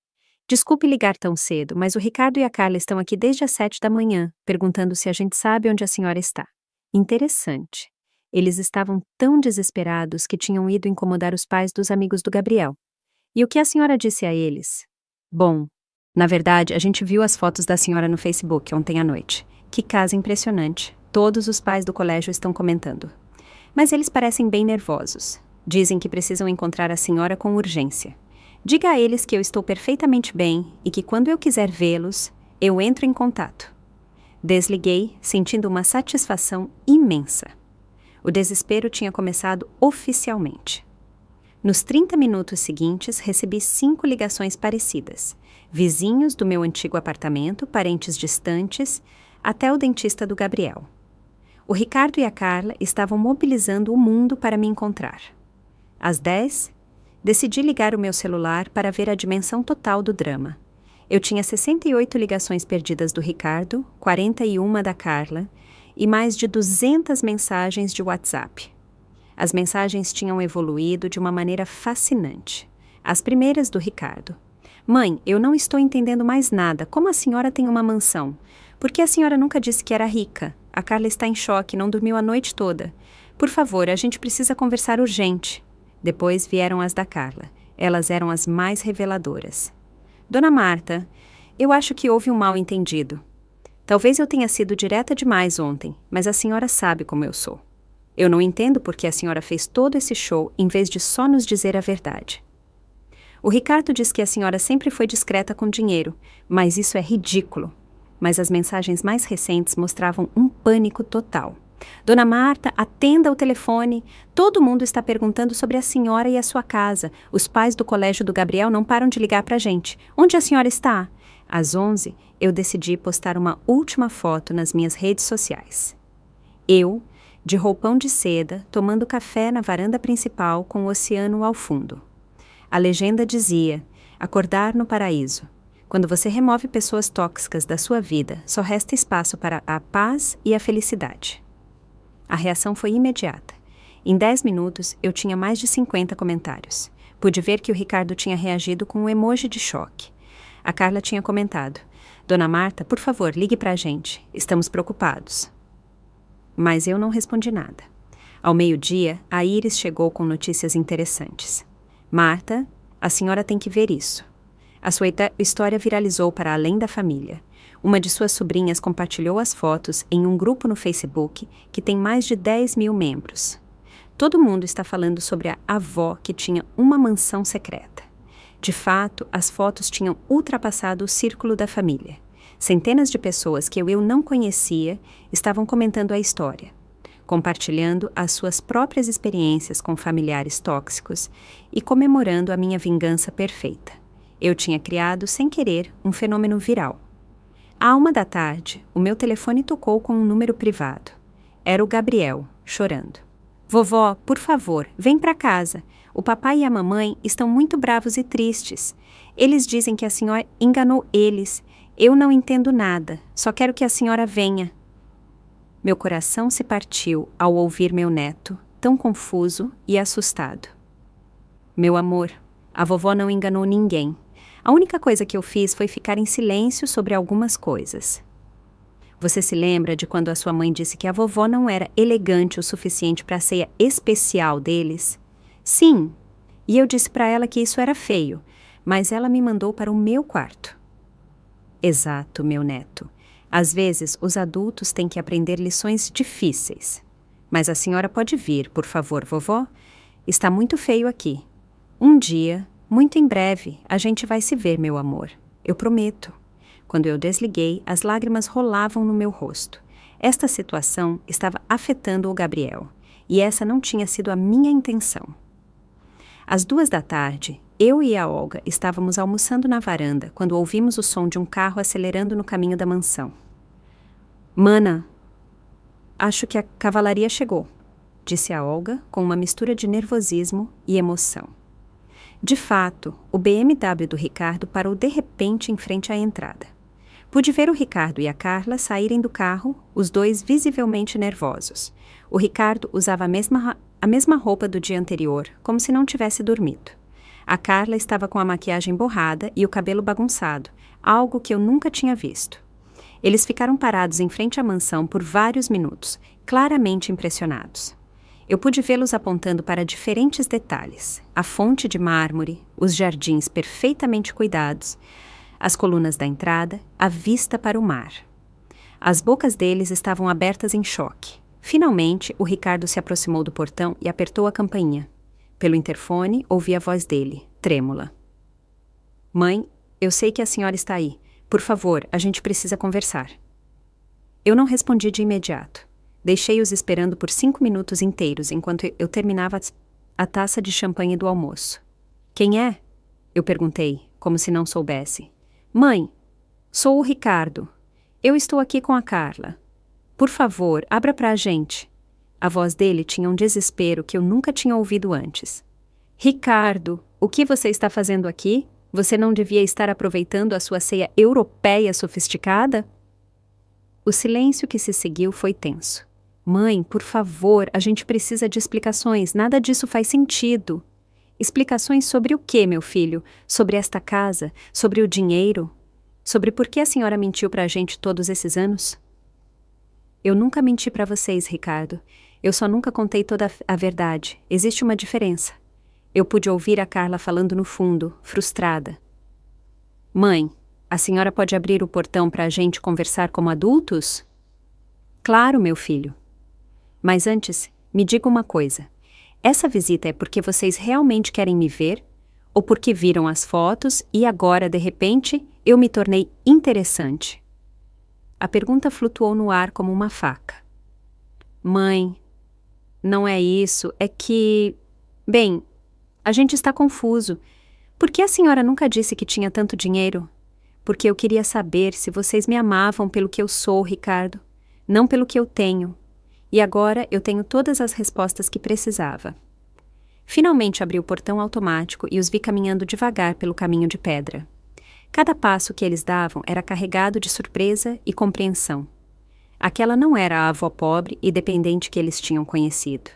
Desculpe ligar tão cedo, mas o Ricardo e a Carla estão aqui desde as 7 da manhã, perguntando se a gente sabe onde a senhora está. Interessante. Eles estavam tão desesperados que tinham ido incomodar os pais dos amigos do Gabriel. E o que a senhora disse a eles? Bom, na verdade, a gente viu as fotos da senhora no Facebook ontem à noite. Que casa impressionante. Todos os pais do colégio estão comentando. Mas eles parecem bem nervosos. Dizem que precisam encontrar a senhora com urgência. Diga a eles que eu estou perfeitamente bem e que quando eu quiser vê-los, eu entro em contato. Desliguei, sentindo uma satisfação imensa. O desespero tinha começado oficialmente. Nos 30 minutos seguintes, recebi 5 ligações parecidas. Vizinhos do meu antigo apartamento, parentes distantes, até o dentista do Gabriel. O Ricardo e a Carla estavam mobilizando o mundo para me encontrar. Às 10, decidi ligar o meu celular para ver a dimensão total do drama. Eu tinha 68 ligações perdidas do Ricardo, 41 da Carla e mais de 200 mensagens de WhatsApp. As mensagens tinham evoluído de uma maneira fascinante. As primeiras do Ricardo. Mãe, eu não estou entendendo mais nada. Como a senhora tem uma mansão? Por que a senhora nunca disse que era rica? A Carla está em choque, não dormiu a noite toda. Por favor, a gente precisa conversar urgente. Depois vieram as da Carla. Elas eram as mais reveladoras. Dona Marta, eu acho que houve um mal-entendido. Talvez eu tenha sido direta demais ontem, mas a senhora sabe como eu sou. Eu não entendo por que a senhora fez todo esse show em vez de só nos dizer a verdade. O Ricardo diz que a senhora sempre foi discreta com dinheiro, mas isso é ridículo. Mas as mensagens mais recentes mostravam um pânico total. Dona Marta, atenda o telefone. Todo mundo está perguntando sobre a senhora e a sua casa. Os pais do colégio do Gabriel não param de ligar pra gente. Onde a senhora está? Às 11, eu decidi postar uma última foto nas minhas redes sociais. Eu, de roupão de seda, tomando café na varanda principal com o oceano ao fundo. A legenda dizia: acordar no paraíso. Quando você remove pessoas tóxicas da sua vida, só resta espaço para a paz e a felicidade. A reação foi imediata. Em 10 minutos, eu tinha mais de 50 comentários. Pude ver que o Ricardo tinha reagido com um emoji de choque. A Carla tinha comentado: Dona Marta, por favor, ligue pra gente. Estamos preocupados. Mas eu não respondi nada. Ao meio-dia, a Iris chegou com notícias interessantes. Marta, a senhora tem que ver isso. A sua história viralizou para além da família. Uma de suas sobrinhas compartilhou as fotos em um grupo no Facebook que tem mais de 10 mil membros. Todo mundo está falando sobre a avó que tinha uma mansão secreta. De fato, as fotos tinham ultrapassado o círculo da família. Centenas de pessoas que eu não conhecia estavam comentando a história, compartilhando as suas próprias experiências com familiares tóxicos e comemorando a minha vingança perfeita. Eu tinha criado, sem querer, um fenômeno viral. À 1 da tarde, o meu telefone tocou com um número privado. Era o Gabriel, chorando. Vovó, por favor, vem para casa. O papai e a mamãe estão muito bravos e tristes. Eles dizem que a senhora enganou eles. Eu não entendo nada, só quero que a senhora venha. Meu coração se partiu ao ouvir meu neto, tão confuso e assustado. Meu amor, a vovó não enganou ninguém. A única coisa que eu fiz foi ficar em silêncio sobre algumas coisas. Você se lembra de quando a sua mãe disse que a vovó não era elegante o suficiente para a ceia especial deles? Sim, e eu disse para ela que isso era feio, mas ela me mandou para o meu quarto. Exato, meu neto. Às vezes, os adultos têm que aprender lições difíceis. Mas a senhora pode vir, por favor, vovó? Está muito feio aqui. Um dia, muito em breve, a gente vai se ver, meu amor. Eu prometo. Quando eu desliguei, as lágrimas rolavam no meu rosto. Esta situação estava afetando o Gabriel, e essa não tinha sido a minha intenção. Às 2 da tarde, eu e a Olga estávamos almoçando na varanda quando ouvimos o som de um carro acelerando no caminho da mansão. Mana, acho que a cavalaria chegou, disse a Olga com uma mistura de nervosismo e emoção. De fato, o BMW do Ricardo parou de repente em frente à entrada. Pude ver o Ricardo e a Carla saírem do carro, os dois visivelmente nervosos. O Ricardo usava a mesma roupa do dia anterior, como se não tivesse dormido. A Carla estava com a maquiagem borrada e o cabelo bagunçado, algo que eu nunca tinha visto. Eles ficaram parados em frente à mansão por vários minutos, claramente impressionados. Eu pude vê-los apontando para diferentes detalhes: a fonte de mármore, os jardins perfeitamente cuidados, as colunas da entrada, a vista para o mar. As bocas deles estavam abertas em choque. Finalmente, o Ricardo se aproximou do portão e apertou a campainha. Pelo interfone, ouvi a voz dele, trêmula. Mãe, eu sei que a senhora está aí. Por favor, a gente precisa conversar. Eu não respondi de imediato. Deixei-os esperando por 5 minutos inteiros enquanto eu terminava a taça de champanhe do almoço. Quem é? Eu perguntei, como se não soubesse. Mãe, sou o Ricardo. Eu estou aqui com a Carla. Por favor, abra para a gente. A voz dele tinha um desespero que eu nunca tinha ouvido antes. Ricardo, o que você está fazendo aqui? Você não devia estar aproveitando a sua ceia europeia sofisticada? O silêncio que se seguiu foi tenso. Mãe, por favor, a gente precisa de explicações. Nada disso faz sentido. Explicações sobre o quê, meu filho? Sobre esta casa? Sobre o dinheiro? Sobre por que a senhora mentiu para a gente todos esses anos? Eu nunca menti para vocês, Ricardo. Eu só nunca contei toda a verdade. Existe uma diferença. Eu pude ouvir a Carla falando no fundo, frustrada. Mãe, a senhora pode abrir o portão para a gente conversar como adultos? Claro, meu filho. Mas antes, me diga uma coisa. Essa visita é porque vocês realmente querem me ver? Ou porque viram as fotos e agora, de repente, eu me tornei interessante? A pergunta flutuou no ar como uma faca. Mãe, não é isso, é que... Bem, a gente está confuso. Por que a senhora nunca disse que tinha tanto dinheiro? Porque eu queria saber se vocês me amavam pelo que eu sou, Ricardo, não pelo que eu tenho. E agora eu tenho todas as respostas que precisava. Finalmente abri o portão automático e os vi caminhando devagar pelo caminho de pedra. Cada passo que eles davam era carregado de surpresa e compreensão. Aquela não era a avó pobre e dependente que eles tinham conhecido.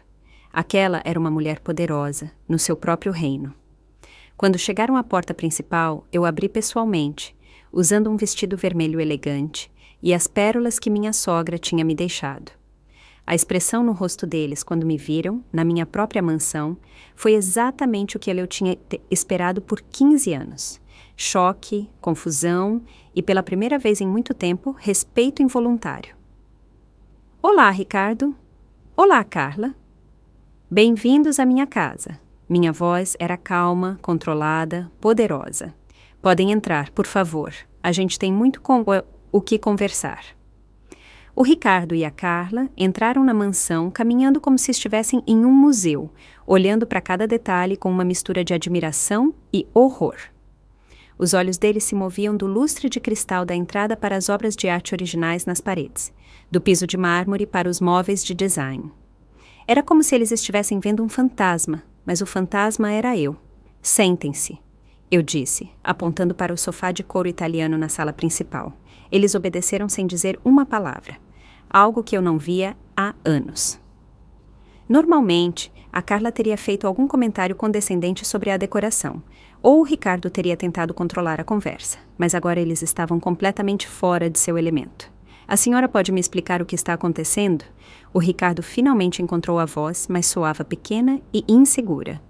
Aquela era uma mulher poderosa, no seu próprio reino. Quando chegaram à porta principal, eu abri pessoalmente, usando um vestido vermelho elegante e as pérolas que minha sogra tinha me deixado. A expressão no rosto deles quando me viram, na minha própria mansão, foi exatamente o que eu tinha esperado por 15 anos. Choque, confusão e, pela primeira vez em muito tempo, respeito involuntário. Olá, Ricardo. Olá, Carla. Bem-vindos à minha casa. Minha voz era calma, controlada, poderosa. Podem entrar, por favor. A gente tem muito o que conversar. O Ricardo e a Carla entraram na mansão caminhando como se estivessem em um museu, olhando para cada detalhe com uma mistura de admiração e horror. Os olhos deles se moviam do lustre de cristal da entrada para as obras de arte originais nas paredes, do piso de mármore para os móveis de design. Era como se eles estivessem vendo um fantasma, mas o fantasma era eu. Sentem-se, eu disse, apontando para o sofá de couro italiano na sala principal. Eles obedeceram sem dizer uma palavra, algo que eu não via há anos. Normalmente, a Carla teria feito algum comentário condescendente sobre a decoração, ou o Ricardo teria tentado controlar a conversa, mas agora eles estavam completamente fora de seu elemento. A senhora pode me explicar o que está acontecendo? O Ricardo finalmente encontrou a voz, mas soava pequena e insegura.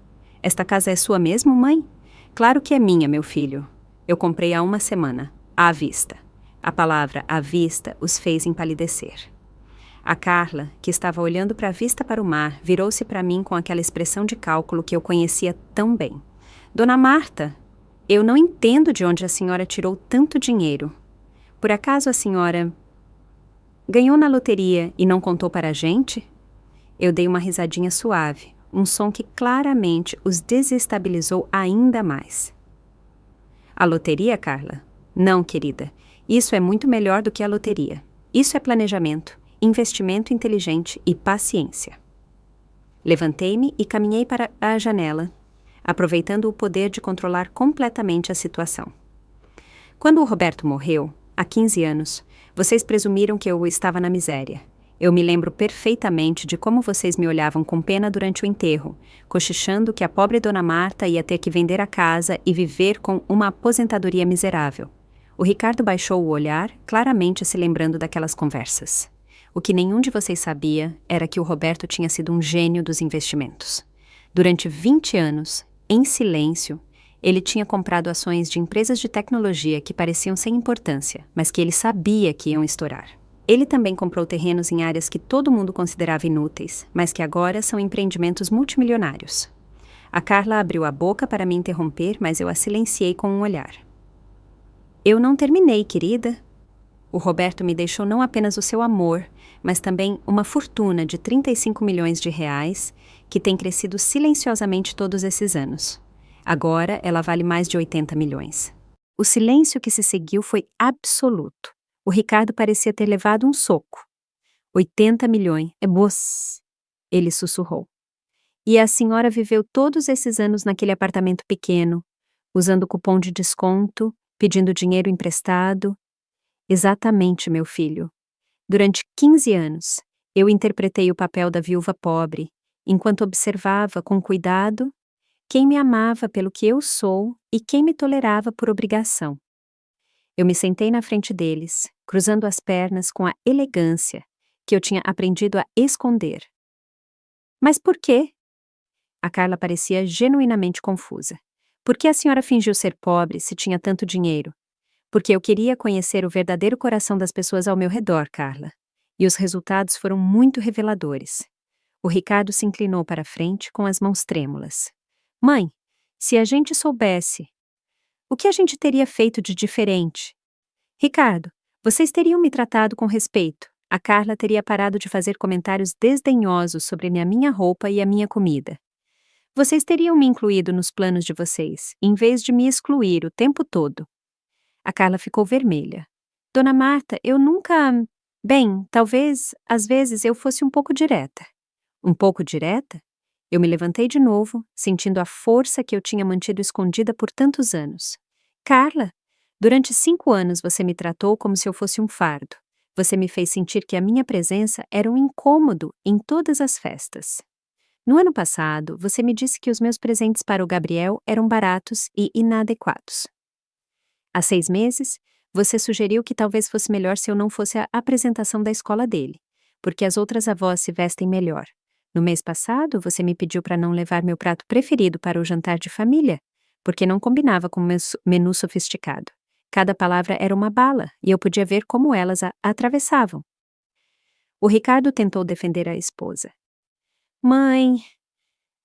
Esta casa é sua mesmo, mãe? Claro que é minha, meu filho. Eu comprei há uma semana, à vista. A palavra à vista os fez empalidecer. A Carla, que estava olhando para a vista para o mar, virou-se para mim com aquela expressão de cálculo que eu conhecia tão bem. Dona Marta, eu não entendo de onde a senhora tirou tanto dinheiro. Por acaso a senhora ganhou na loteria e não contou para a gente? Eu dei uma risadinha suave, um som que claramente os desestabilizou ainda mais. A loteria, Carla? Não, querida. Isso é muito melhor do que a loteria. Isso é planejamento, investimento inteligente e paciência. Levantei-me e caminhei para a janela, aproveitando o poder de controlar completamente a situação. Quando o Roberto morreu, há 15 anos, vocês presumiram que eu estava na miséria. Eu me lembro perfeitamente de como vocês me olhavam com pena durante o enterro, cochichando que a pobre Dona Marta ia ter que vender a casa e viver com uma aposentadoria miserável. O Ricardo baixou o olhar, claramente se lembrando daquelas conversas. O que nenhum de vocês sabia era que o Roberto tinha sido um gênio dos investimentos. Durante 20 anos, em silêncio, ele tinha comprado ações de empresas de tecnologia que pareciam sem importância, mas que ele sabia que iam estourar. Ele também comprou terrenos em áreas que todo mundo considerava inúteis, mas que agora são empreendimentos multimilionários. A Carla abriu a boca para me interromper, mas eu a silenciei com um olhar. Eu não terminei, querida. O Roberto me deixou não apenas o seu amor, mas também uma fortuna de 35 milhões de reais, que tem crescido silenciosamente todos esses anos. Agora ela vale mais de 80 milhões. O silêncio que se seguiu foi absoluto. O Ricardo parecia ter levado um soco. 80 milhões, é boss, ele sussurrou. E a senhora viveu todos esses anos naquele apartamento pequeno, usando cupom de desconto, pedindo dinheiro emprestado. Exatamente, meu filho. Durante 15 anos, eu interpretei o papel da viúva pobre, enquanto observava com cuidado quem me amava pelo que eu sou e quem me tolerava por obrigação. Eu me sentei na frente deles, cruzando as pernas com a elegância que eu tinha aprendido a esconder. Mas por quê? A Carla parecia genuinamente confusa. Por que a senhora fingiu ser pobre se tinha tanto dinheiro? Porque eu queria conhecer o verdadeiro coração das pessoas ao meu redor, Carla. E os resultados foram muito reveladores. O Ricardo se inclinou para a frente com as mãos trêmulas. Mãe, se a gente soubesse, o que a gente teria feito de diferente? Ricardo, vocês teriam me tratado com respeito. A Carla teria parado de fazer comentários desdenhosos sobre a minha roupa e a minha comida. Vocês teriam me incluído nos planos de vocês, em vez de me excluir o tempo todo. A Carla ficou vermelha. Dona Marta, eu nunca... Bem, talvez, às vezes, eu fosse um pouco direta. Um pouco direta? Eu me levantei de novo, sentindo a força que eu tinha mantido escondida por tantos anos. Carla, durante 5 anos você me tratou como se eu fosse um fardo. Você me fez sentir que a minha presença era um incômodo em todas as festas. No ano passado, você me disse que os meus presentes para o Gabriel eram baratos e inadequados. Há 6 meses, você sugeriu que talvez fosse melhor se eu não fosse à apresentação da escola dele, porque as outras avós se vestem melhor. No mês passado, você me pediu para não levar meu prato preferido para o jantar de família, porque não combinava com o menu sofisticado. Cada palavra era uma bala, e eu podia ver como elas a atravessavam. O Ricardo tentou defender a esposa. Mãe,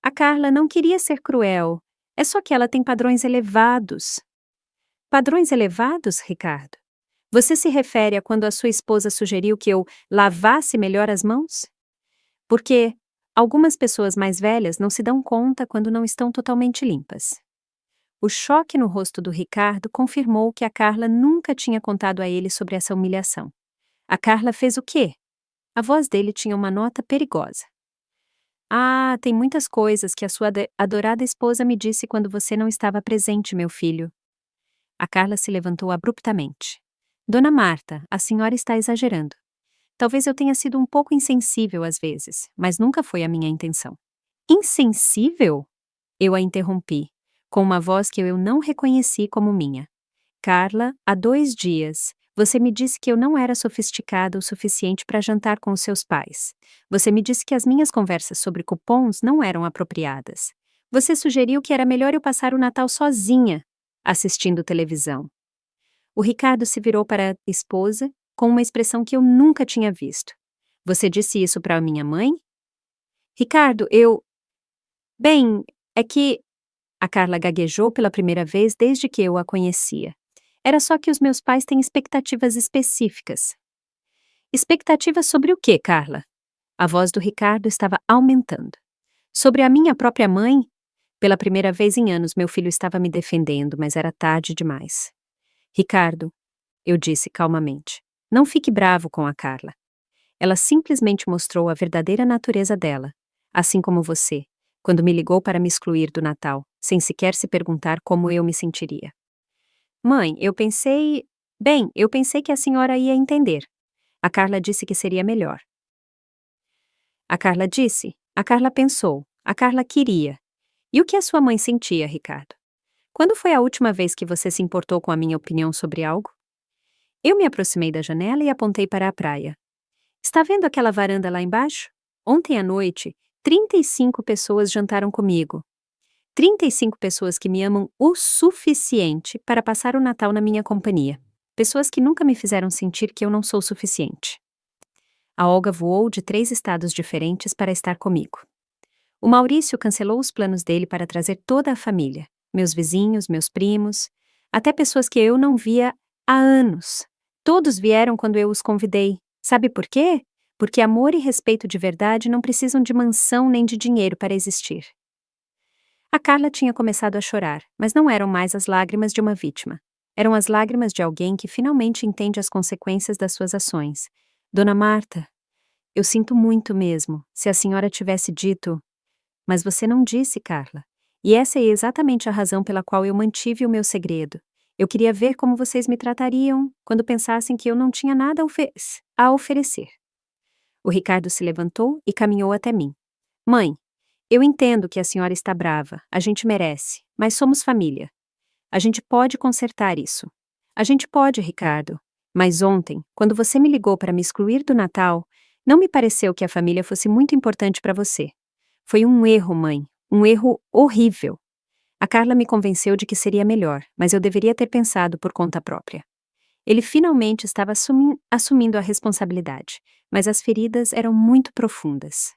a Carla não queria ser cruel. É só que ela tem padrões elevados. Padrões elevados, Ricardo? Você se refere a quando a sua esposa sugeriu que eu lavasse melhor as mãos? Porque algumas pessoas mais velhas não se dão conta quando não estão totalmente limpas. O choque no rosto do Ricardo confirmou que a Carla nunca tinha contado a ele sobre essa humilhação. A Carla fez o quê? A voz dele tinha uma nota perigosa. Ah, tem muitas coisas que a sua adorada esposa me disse quando você não estava presente, meu filho. A Carla se levantou abruptamente. Dona Marta, a senhora está exagerando. Talvez eu tenha sido um pouco insensível às vezes, mas nunca foi a minha intenção. Insensível? Eu a interrompi, com uma voz que eu não reconheci como minha. Carla, há 2 dias, você me disse que eu não era sofisticada o suficiente para jantar com os seus pais. Você me disse que as minhas conversas sobre cupons não eram apropriadas. Você sugeriu que era melhor eu passar o Natal sozinha, assistindo televisão. O Ricardo se virou para a esposa com uma expressão que eu nunca tinha visto. Você disse isso para minha mãe? Ricardo, Bem, é que... A Carla gaguejou pela primeira vez desde que eu a conhecia. Era só que os meus pais têm expectativas específicas. Expectativas sobre o quê, Carla? A voz do Ricardo estava aumentando. Sobre a minha própria mãe? Pela primeira vez em anos, meu filho estava me defendendo, mas era tarde demais. Ricardo, eu disse calmamente, não fique bravo com a Carla. Ela simplesmente mostrou a verdadeira natureza dela, assim como você, quando me ligou para me excluir do Natal, sem sequer se perguntar como eu me sentiria. Mãe, eu pensei que a senhora ia entender. A Carla disse que seria melhor. A Carla disse, a Carla pensou, a Carla queria. E o que a sua mãe sentia, Ricardo? Quando foi a última vez que você se importou com a minha opinião sobre algo? Eu me aproximei da janela e apontei para a praia. Está vendo aquela varanda lá embaixo? Ontem à noite, 35 pessoas jantaram comigo. 35 pessoas que me amam o suficiente para passar o Natal na minha companhia. Pessoas que nunca me fizeram sentir que eu não sou suficiente. A Olga voou de 3 estados diferentes para estar comigo. O Maurício cancelou os planos dele para trazer toda a família, meus vizinhos, meus primos, até pessoas que eu não via há anos. Todos vieram quando eu os convidei. Sabe por quê? Porque amor e respeito de verdade não precisam de mansão nem de dinheiro para existir. A Carla tinha começado a chorar, mas não eram mais as lágrimas de uma vítima. Eram as lágrimas de alguém que finalmente entende as consequências das suas ações. Dona Marta, eu sinto muito mesmo, se a senhora tivesse dito... Mas você não disse, Carla. E essa é exatamente a razão pela qual eu mantive o meu segredo. Eu queria ver como vocês me tratariam quando pensassem que eu não tinha nada a oferecer. O Ricardo se levantou e caminhou até mim. Mãe, eu entendo que a senhora está brava, a gente merece, mas somos família. A gente pode consertar isso. A gente pode, Ricardo. Mas ontem, quando você me ligou para me excluir do Natal, não me pareceu que a família fosse muito importante para você. Foi um erro, mãe. Um erro horrível. A Carla me convenceu de que seria melhor, mas eu deveria ter pensado por conta própria. Ele finalmente estava assumindo a responsabilidade, mas as feridas eram muito profundas.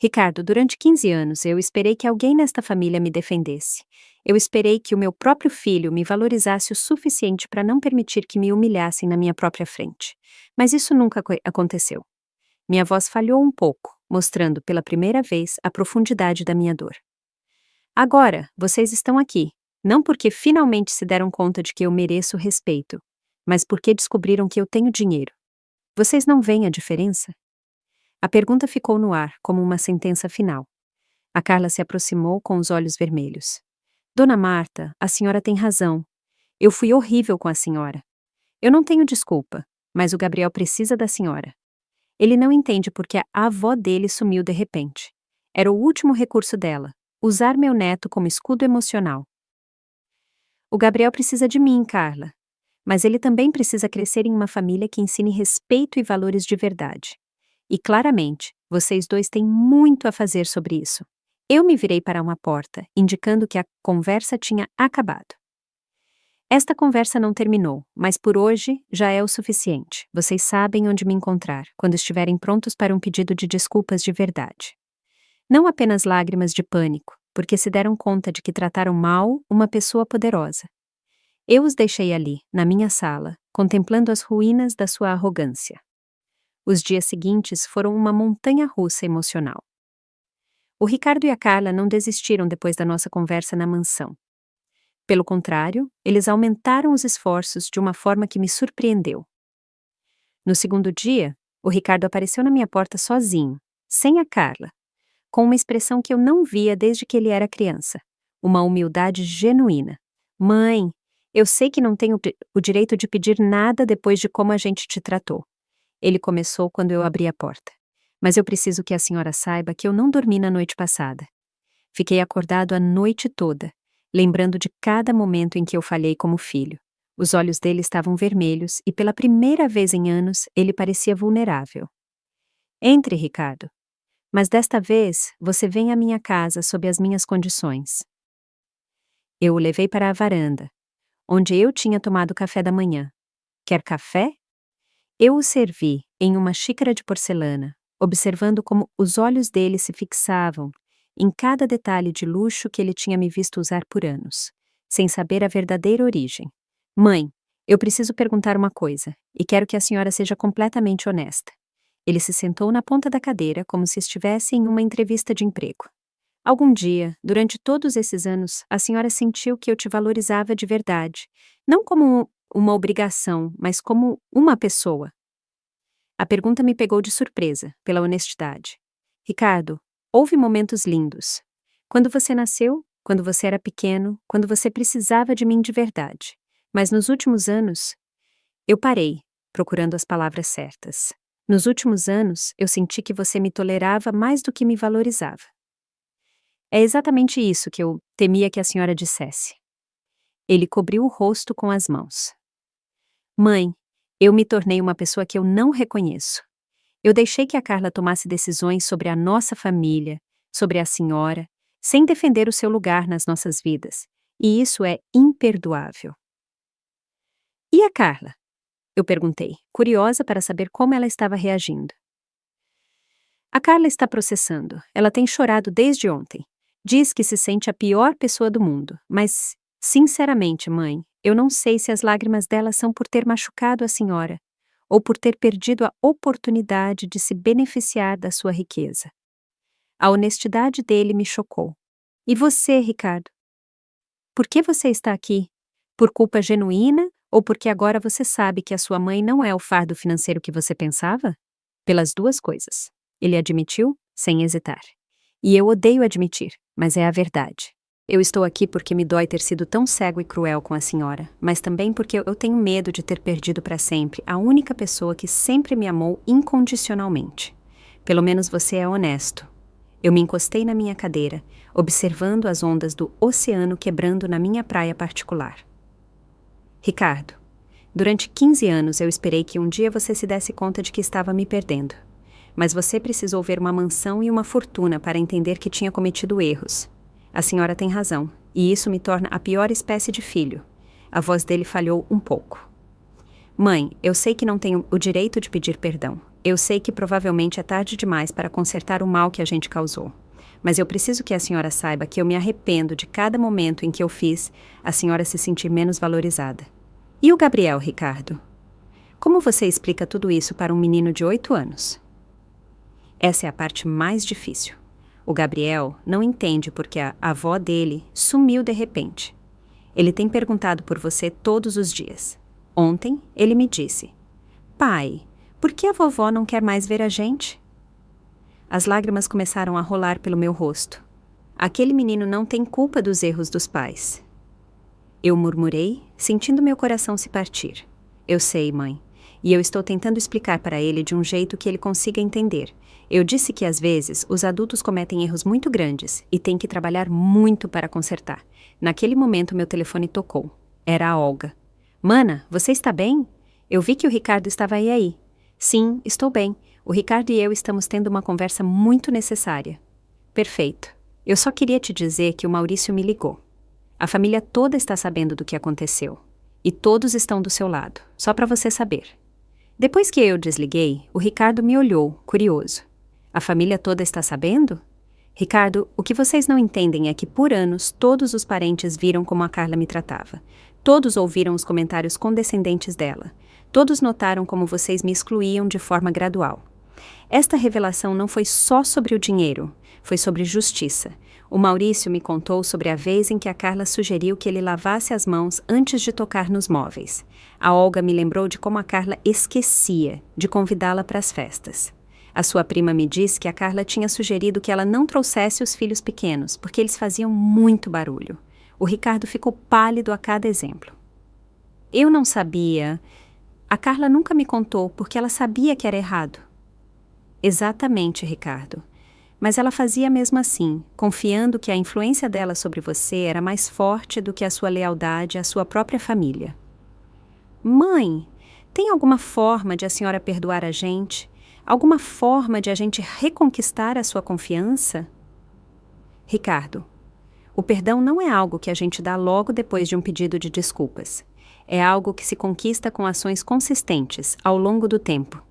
Ricardo, durante 15 anos eu esperei que alguém nesta família me defendesse. Eu esperei que o meu próprio filho me valorizasse o suficiente para não permitir que me humilhassem na minha própria frente. Mas isso nunca aconteceu. Minha voz falhou um pouco, mostrando pela primeira vez a profundidade da minha dor. Agora, vocês estão aqui, não porque finalmente se deram conta de que eu mereço respeito, mas porque descobriram que eu tenho dinheiro. Vocês não veem a diferença? A pergunta ficou no ar, como uma sentença final. A Carla se aproximou com os olhos vermelhos. Dona Marta, a senhora tem razão. Eu fui horrível com a senhora. Eu não tenho desculpa, mas o Gabriel precisa da senhora. Ele não entende porque a avó dele sumiu de repente. Era o último recurso dela, usar meu neto como escudo emocional. O Gabriel precisa de mim, Carla. Mas ele também precisa crescer em uma família que ensine respeito e valores de verdade. E claramente, vocês dois têm muito a fazer sobre isso. Eu me virei para uma porta, indicando que a conversa tinha acabado. Esta conversa não terminou, mas por hoje já é o suficiente. Vocês sabem onde me encontrar, quando estiverem prontos para um pedido de desculpas de verdade. Não apenas lágrimas de pânico, porque se deram conta de que trataram mal uma pessoa poderosa. Eu os deixei ali, na minha sala, contemplando as ruínas da sua arrogância. Os dias seguintes foram uma montanha-russa emocional. O Ricardo e a Carla não desistiram depois da nossa conversa na mansão. Pelo contrário, eles aumentaram os esforços de uma forma que me surpreendeu. No segundo dia, o Ricardo apareceu na minha porta sozinho, sem a Carla, com uma expressão que eu não via desde que ele era criança, uma humildade genuína. Mãe, eu sei que não tenho o direito de pedir nada depois de como a gente te tratou. Ele começou quando eu abri a porta. Mas eu preciso que a senhora saiba que eu não dormi na noite passada. Fiquei acordado a noite toda, lembrando de cada momento em que eu falhei como filho. Os olhos dele estavam vermelhos e pela primeira vez em anos ele parecia vulnerável. Entre, Ricardo. Mas desta vez você vem à minha casa sob as minhas condições. Eu o levei para a varanda, onde eu tinha tomado café da manhã. Quer café? Eu o servi em uma xícara de porcelana, observando como os olhos dele se fixavam em cada detalhe de luxo que ele tinha me visto usar por anos, sem saber a verdadeira origem. Mãe, eu preciso perguntar uma coisa, e quero que a senhora seja completamente honesta. Ele se sentou na ponta da cadeira como se estivesse em uma entrevista de emprego. Algum dia, durante todos esses anos, a senhora sentiu que eu te valorizava de verdade, não como uma obrigação, mas como uma pessoa. A pergunta me pegou de surpresa, pela honestidade. Ricardo, houve momentos lindos. Quando você nasceu, quando você era pequeno, quando você precisava de mim de verdade. Mas nos últimos anos, eu parei, procurando as palavras certas. Nos últimos anos, eu senti que você me tolerava mais do que me valorizava. É exatamente isso que eu temia que a senhora dissesse. Ele cobriu o rosto com as mãos. Mãe, eu me tornei uma pessoa que eu não reconheço. Eu deixei que a Carla tomasse decisões sobre a nossa família, sobre a senhora, sem defender o seu lugar nas nossas vidas. E isso é imperdoável. E a Carla? Eu perguntei, curiosa para saber como ela estava reagindo. A Carla está processando. Ela tem chorado desde ontem. Diz que se sente a pior pessoa do mundo, mas, sinceramente, mãe, eu não sei se as lágrimas dela são por ter machucado a senhora, ou por ter perdido a oportunidade de se beneficiar da sua riqueza. A honestidade dele me chocou. E você, Ricardo? Por que você está aqui? Por culpa genuína ou porque agora você sabe que a sua mãe não é o fardo financeiro que você pensava? Pelas duas coisas. Ele admitiu, sem hesitar. E eu odeio admitir, mas é a verdade. Eu estou aqui porque me dói ter sido tão cego e cruel com a senhora, mas também porque eu tenho medo de ter perdido para sempre a única pessoa que sempre me amou incondicionalmente. Pelo menos você é honesto. Eu me encostei na minha cadeira, observando as ondas do oceano quebrando na minha praia particular. Ricardo, durante 15 anos eu esperei que um dia você se desse conta de que estava me perdendo. Mas você precisou ver uma mansão e uma fortuna para entender que tinha cometido erros. A senhora tem razão, e isso me torna a pior espécie de filho. A voz dele falhou um pouco. Mãe, eu sei que não tenho o direito de pedir perdão. Eu sei que provavelmente é tarde demais para consertar o mal que a gente causou. Mas eu preciso que a senhora saiba que eu me arrependo de cada momento em que eu fiz a senhora se sentir menos valorizada. E o Gabriel, Ricardo? Como você explica tudo isso para um menino de 8 anos? Essa é a parte mais difícil. O Gabriel não entende porque a avó dele sumiu de repente. Ele tem perguntado por você todos os dias. Ontem, ele me disse: Pai, por que a vovó não quer mais ver a gente? As lágrimas começaram a rolar pelo meu rosto. Aquele menino não tem culpa dos erros dos pais. Eu murmurei, sentindo meu coração se partir. Eu sei, mãe. E eu estou tentando explicar para ele de um jeito que ele consiga entender. Eu disse que, às vezes, os adultos cometem erros muito grandes e têm que trabalhar muito para consertar. Naquele momento, meu telefone tocou. Era a Olga. Mana, você está bem? Eu vi que o Ricardo estava aí. Sim, estou bem. O Ricardo e eu estamos tendo uma conversa muito necessária. Perfeito. Eu só queria te dizer que o Maurício me ligou. A família toda está sabendo do que aconteceu. E todos estão do seu lado, só para você saber. Depois que eu desliguei, o Ricardo me olhou, curioso. A família toda está sabendo? Ricardo, o que vocês não entendem é que por anos todos os parentes viram como a Carla me tratava. Todos ouviram os comentários condescendentes dela. Todos notaram como vocês me excluíam de forma gradual. Esta revelação não foi só sobre o dinheiro, foi sobre justiça. O Maurício me contou sobre a vez em que a Carla sugeriu que ele lavasse as mãos antes de tocar nos móveis. A Olga me lembrou de como a Carla esquecia de convidá-la para as festas. A sua prima me disse que a Carla tinha sugerido que ela não trouxesse os filhos pequenos, porque eles faziam muito barulho. O Ricardo ficou pálido a cada exemplo. Eu não sabia. A Carla nunca me contou porque ela sabia que era errado. Exatamente, Ricardo. Mas ela fazia mesmo assim, confiando que a influência dela sobre você era mais forte do que a sua lealdade à sua própria família. Mãe, tem alguma forma de a senhora perdoar a gente? Alguma forma de a gente reconquistar a sua confiança? Ricardo, O perdão não é algo que a gente dá logo depois de um pedido de desculpas. É algo que se conquista com ações consistentes, ao longo do tempo.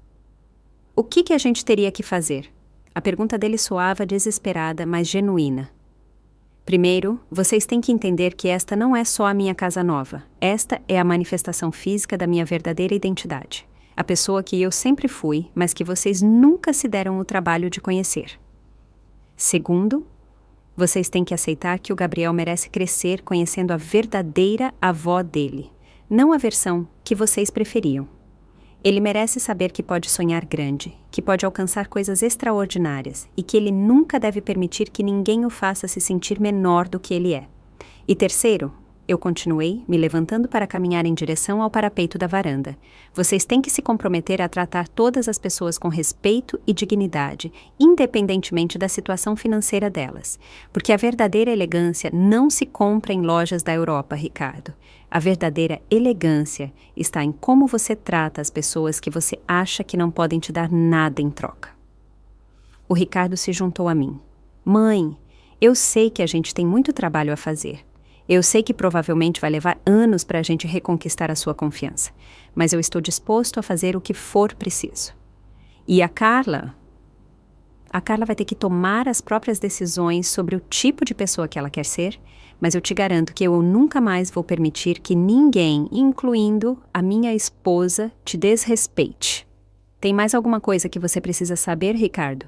O que a gente teria que fazer? A pergunta dele soava desesperada, mas genuína. Primeiro, vocês têm que entender que esta não é só a minha casa nova. Esta é a manifestação física da minha verdadeira identidade. A pessoa que eu sempre fui, mas que vocês nunca se deram o trabalho de conhecer. Segundo, vocês têm que aceitar que o Gabriel merece crescer conhecendo a verdadeira avó dele, não a versão que vocês preferiam. Ele merece saber que pode sonhar grande, que pode alcançar coisas extraordinárias e que ele nunca deve permitir que ninguém o faça se sentir menor do que ele é. E terceiro, eu continuei, me levantando para caminhar em direção ao parapeito da varanda. Vocês têm que se comprometer a tratar todas as pessoas com respeito e dignidade, independentemente da situação financeira delas. Porque a verdadeira elegância não se compra em lojas da Europa, Ricardo. A verdadeira elegância está em como você trata as pessoas que você acha que não podem te dar nada em troca. O Ricardo se juntou a mim. Mãe, eu sei que a gente tem muito trabalho a fazer. Eu sei que provavelmente vai levar anos para a gente reconquistar a sua confiança, mas eu estou disposto a fazer o que for preciso. E a Carla vai ter que tomar as próprias decisões sobre o tipo de pessoa que ela quer ser, mas eu te garanto que eu nunca mais vou permitir que ninguém, incluindo a minha esposa, te desrespeite. Tem mais alguma coisa que você precisa saber, Ricardo?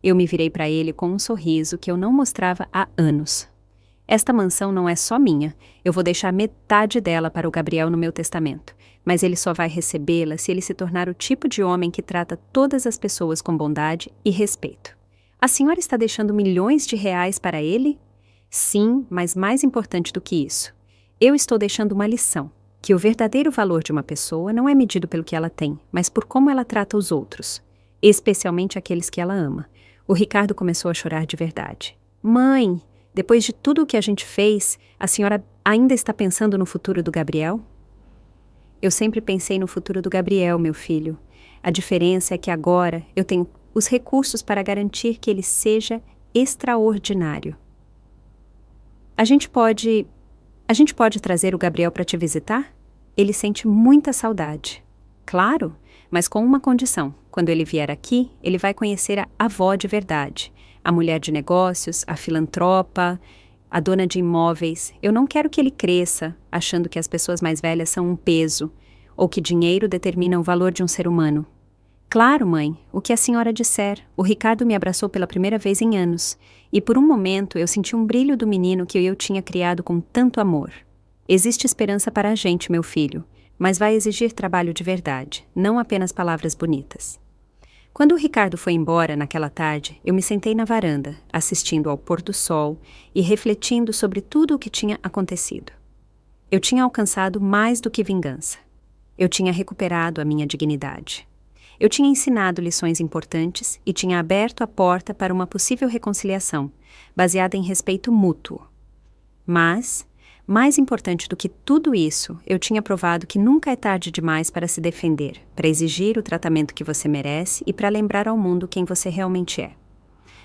Eu me virei para ele com um sorriso que eu não mostrava há anos. Esta mansão não é só minha. Eu vou deixar metade dela para o Gabriel no meu testamento. Mas ele só vai recebê-la se ele se tornar o tipo de homem que trata todas as pessoas com bondade e respeito. A senhora está deixando milhões de reais para ele? Sim, mas mais importante do que isso. Eu estou deixando uma lição. Que o verdadeiro valor de uma pessoa não é medido pelo que ela tem, mas por como ela trata os outros. Especialmente aqueles que ela ama. O Ricardo começou a chorar de verdade. Mãe! Depois de tudo o que a gente fez, a senhora ainda está pensando no futuro do Gabriel? Eu sempre pensei no futuro do Gabriel, meu filho. A diferença é que agora eu tenho os recursos para garantir que ele seja extraordinário. A gente pode trazer o Gabriel para te visitar? Ele sente muita saudade. Claro, mas com uma condição. Quando ele vier aqui, ele vai conhecer a avó de verdade. A mulher de negócios, a filantropa, a dona de imóveis. Eu não quero que ele cresça achando que as pessoas mais velhas são um peso, ou que dinheiro determina o valor de um ser humano. Claro, mãe, o que a senhora disser. O Ricardo me abraçou pela primeira vez em anos, e por um momento eu senti um brilho do menino que eu tinha criado com tanto amor. Existe esperança para a gente, meu filho, mas vai exigir trabalho de verdade, não apenas palavras bonitas. Quando o Ricardo foi embora naquela tarde, eu me sentei na varanda, assistindo ao pôr do sol e refletindo sobre tudo o que tinha acontecido. Eu tinha alcançado mais do que vingança. Eu tinha recuperado a minha dignidade. Eu tinha ensinado lições importantes e tinha aberto a porta para uma possível reconciliação, baseada em respeito mútuo. Mas, mais importante do que tudo isso, eu tinha provado que nunca é tarde demais para se defender, para exigir o tratamento que você merece e para lembrar ao mundo quem você realmente é.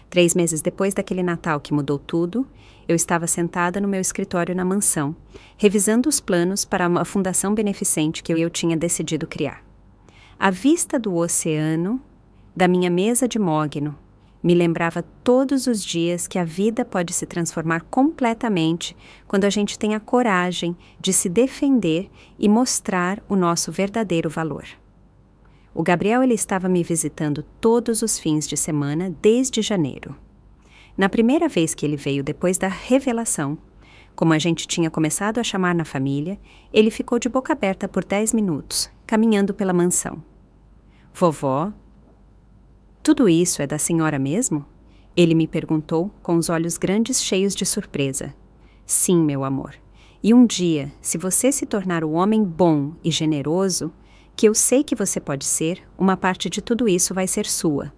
3 meses depois daquele Natal que mudou tudo, eu estava sentada no meu escritório na mansão, revisando os planos para uma fundação beneficente que eu tinha decidido criar. A vista do oceano, da minha mesa de mogno, me lembrava todos os dias que a vida pode se transformar completamente quando a gente tem a coragem de se defender e mostrar o nosso verdadeiro valor. O Gabriel ele estava me visitando todos os fins de semana desde janeiro. Na primeira vez que ele veio depois da revelação, como a gente tinha começado a chamar na família, ele ficou de boca aberta por 10 minutos, caminhando pela mansão. Vovó, tudo isso é da senhora mesmo? Ele me perguntou com os olhos grandes cheios de surpresa. Sim, meu amor. E um dia, se você se tornar o homem bom e generoso, que eu sei que você pode ser, uma parte de tudo isso vai ser sua.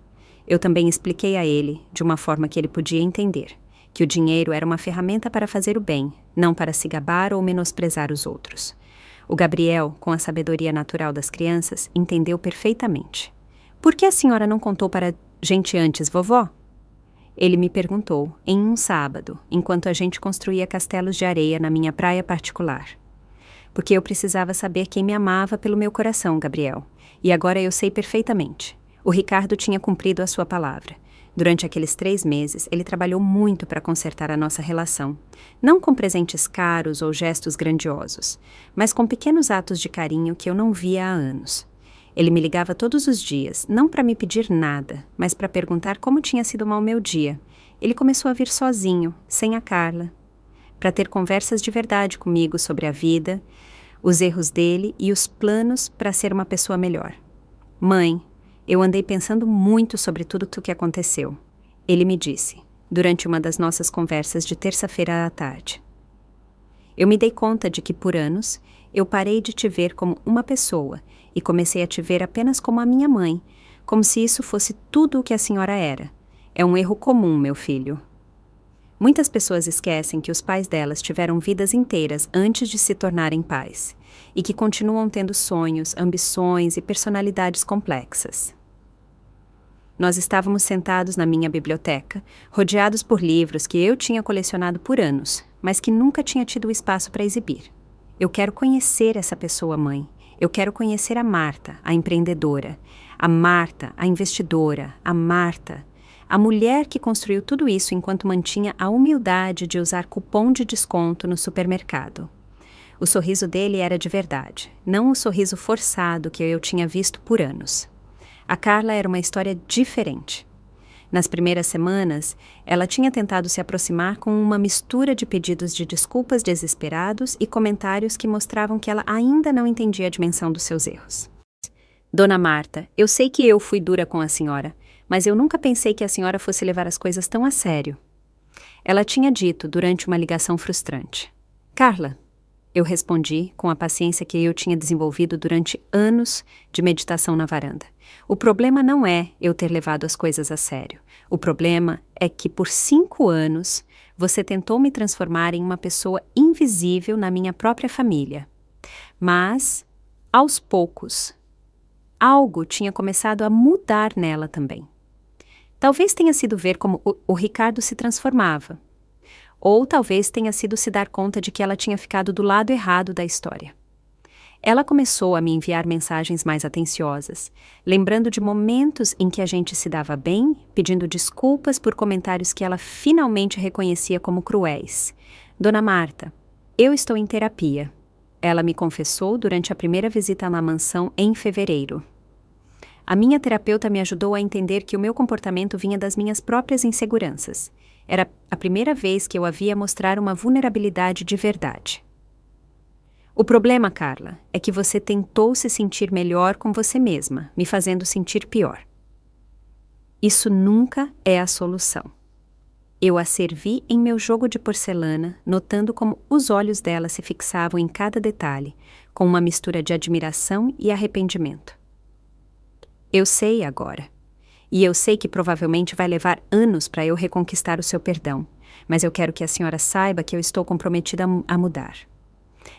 Eu também expliquei a ele, de uma forma que ele podia entender, que o dinheiro era uma ferramenta para fazer o bem, não para se gabar ou menosprezar os outros. O Gabriel, com a sabedoria natural das crianças, entendeu perfeitamente. Por que a senhora não contou para a gente antes, vovó? Ele me perguntou, em um sábado, enquanto a gente construía castelos de areia na minha praia particular. Porque eu precisava saber quem me amava pelo meu coração, Gabriel. E agora eu sei perfeitamente. O Ricardo tinha cumprido a sua palavra. Durante aqueles 3 meses, ele trabalhou muito para consertar a nossa relação. Não com presentes caros ou gestos grandiosos, mas com pequenos atos de carinho que eu não via há anos. Ele me ligava todos os dias, não para me pedir nada, mas para perguntar como tinha sido mal meu dia. Ele começou a vir sozinho, sem a Carla, para ter conversas de verdade comigo sobre a vida, os erros dele e os planos para ser uma pessoa melhor. Mãe, eu andei pensando muito sobre tudo o que aconteceu. Ele me disse, durante uma das nossas conversas de terça-feira à tarde. Eu me dei conta de que, por anos, eu parei de te ver como uma pessoa e comecei a te ver apenas como a minha mãe, como se isso fosse tudo o que a senhora era. É um erro comum, meu filho. Muitas pessoas esquecem que os pais delas tiveram vidas inteiras antes de se tornarem pais, e que continuam tendo sonhos, ambições e personalidades complexas. Nós estávamos sentados na minha biblioteca, rodeados por livros que eu tinha colecionado por anos, mas que nunca tinha tido espaço para exibir. Eu quero conhecer essa pessoa, mãe. Eu quero conhecer a Marta, a empreendedora, a Marta, a investidora, a Marta, a mulher que construiu tudo isso enquanto mantinha a humildade de usar cupom de desconto no supermercado. O sorriso dele era de verdade, não o sorriso forçado que eu tinha visto por anos. A Carla era uma história diferente. Nas primeiras semanas, ela tinha tentado se aproximar com uma mistura de pedidos de desculpas desesperados e comentários que mostravam que ela ainda não entendia a dimensão dos seus erros. Dona Marta, eu sei que eu fui dura com a senhora, mas eu nunca pensei que a senhora fosse levar as coisas tão a sério. Ela tinha dito durante uma ligação frustrante. Carla, eu respondi com a paciência que eu tinha desenvolvido durante anos de meditação na varanda. O problema não é eu ter levado as coisas a sério. O problema é que por 5 anos você tentou me transformar em uma pessoa invisível na minha própria família. Mas, aos poucos, algo tinha começado a mudar nela também. Talvez tenha sido ver como o Ricardo se transformava. Ou talvez tenha sido se dar conta de que ela tinha ficado do lado errado da história. Ela começou a me enviar mensagens mais atenciosas, lembrando de momentos em que a gente se dava bem, pedindo desculpas por comentários que ela finalmente reconhecia como cruéis. Dona Marta, eu estou em terapia. Ela me confessou durante a primeira visita na mansão em fevereiro. A minha terapeuta me ajudou a entender que o meu comportamento vinha das minhas próprias inseguranças. Era a primeira vez que eu a via mostrar uma vulnerabilidade de verdade. O problema, Carla, é que você tentou se sentir melhor com você mesma, me fazendo sentir pior. Isso nunca é a solução. Eu a servi em meu jogo de porcelana, notando como os olhos dela se fixavam em cada detalhe, com uma mistura de admiração e arrependimento. Eu sei agora. E eu sei que provavelmente vai levar anos para eu reconquistar o seu perdão, mas eu quero que a senhora saiba que eu estou comprometida a mudar.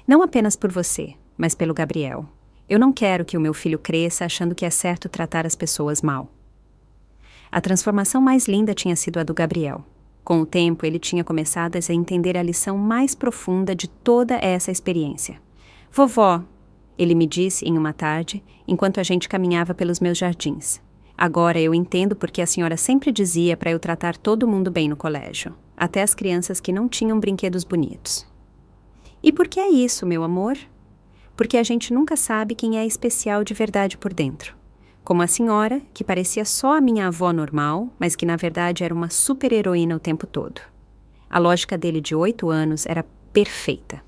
Não apenas por você, mas pelo Gabriel. Eu não quero que o meu filho cresça achando que é certo tratar as pessoas mal. A transformação mais linda tinha sido a do Gabriel. Com o tempo, ele tinha começado a entender a lição mais profunda de toda essa experiência. Vovó, ele me disse em uma tarde, enquanto a gente caminhava pelos meus jardins. Agora eu entendo porque a senhora sempre dizia para eu tratar todo mundo bem no colégio, até as crianças que não tinham brinquedos bonitos. E por que é isso, meu amor? Porque a gente nunca sabe quem é especial de verdade por dentro. Como a senhora, que parecia só a minha avó normal, mas que na verdade era uma super-heroína o tempo todo. A lógica dele de 8 anos era perfeita.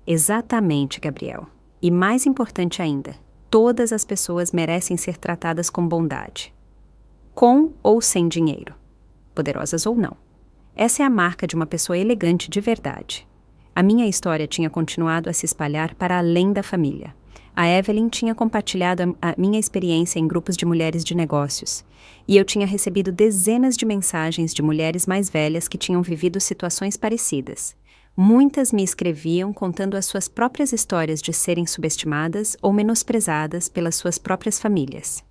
Exatamente, Gabriel. E mais importante ainda, todas as pessoas merecem ser tratadas com bondade. Com ou sem dinheiro. Poderosas ou não. Essa é a marca de uma pessoa elegante de verdade. A minha história tinha continuado a se espalhar para além da família. A Evelyn tinha compartilhado a minha experiência em grupos de mulheres de negócios, e eu tinha recebido dezenas de mensagens de mulheres mais velhas que tinham vivido situações parecidas. Muitas me escreviam contando as suas próprias histórias de serem subestimadas ou menosprezadas pelas suas próprias famílias.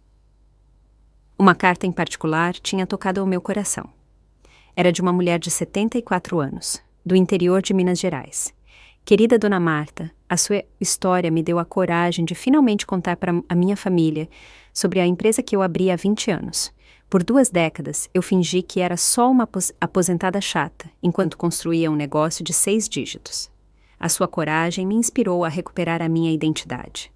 Uma carta em particular tinha tocado ao meu coração. Era de uma mulher de 74 anos, do interior de Minas Gerais. Querida Dona Marta, a sua história me deu a coragem de finalmente contar para a minha família sobre a empresa que eu abri há 20 anos. Por 2 décadas, eu fingi que era só uma aposentada chata, enquanto construía um negócio de 6 dígitos. A sua coragem me inspirou a recuperar a minha identidade.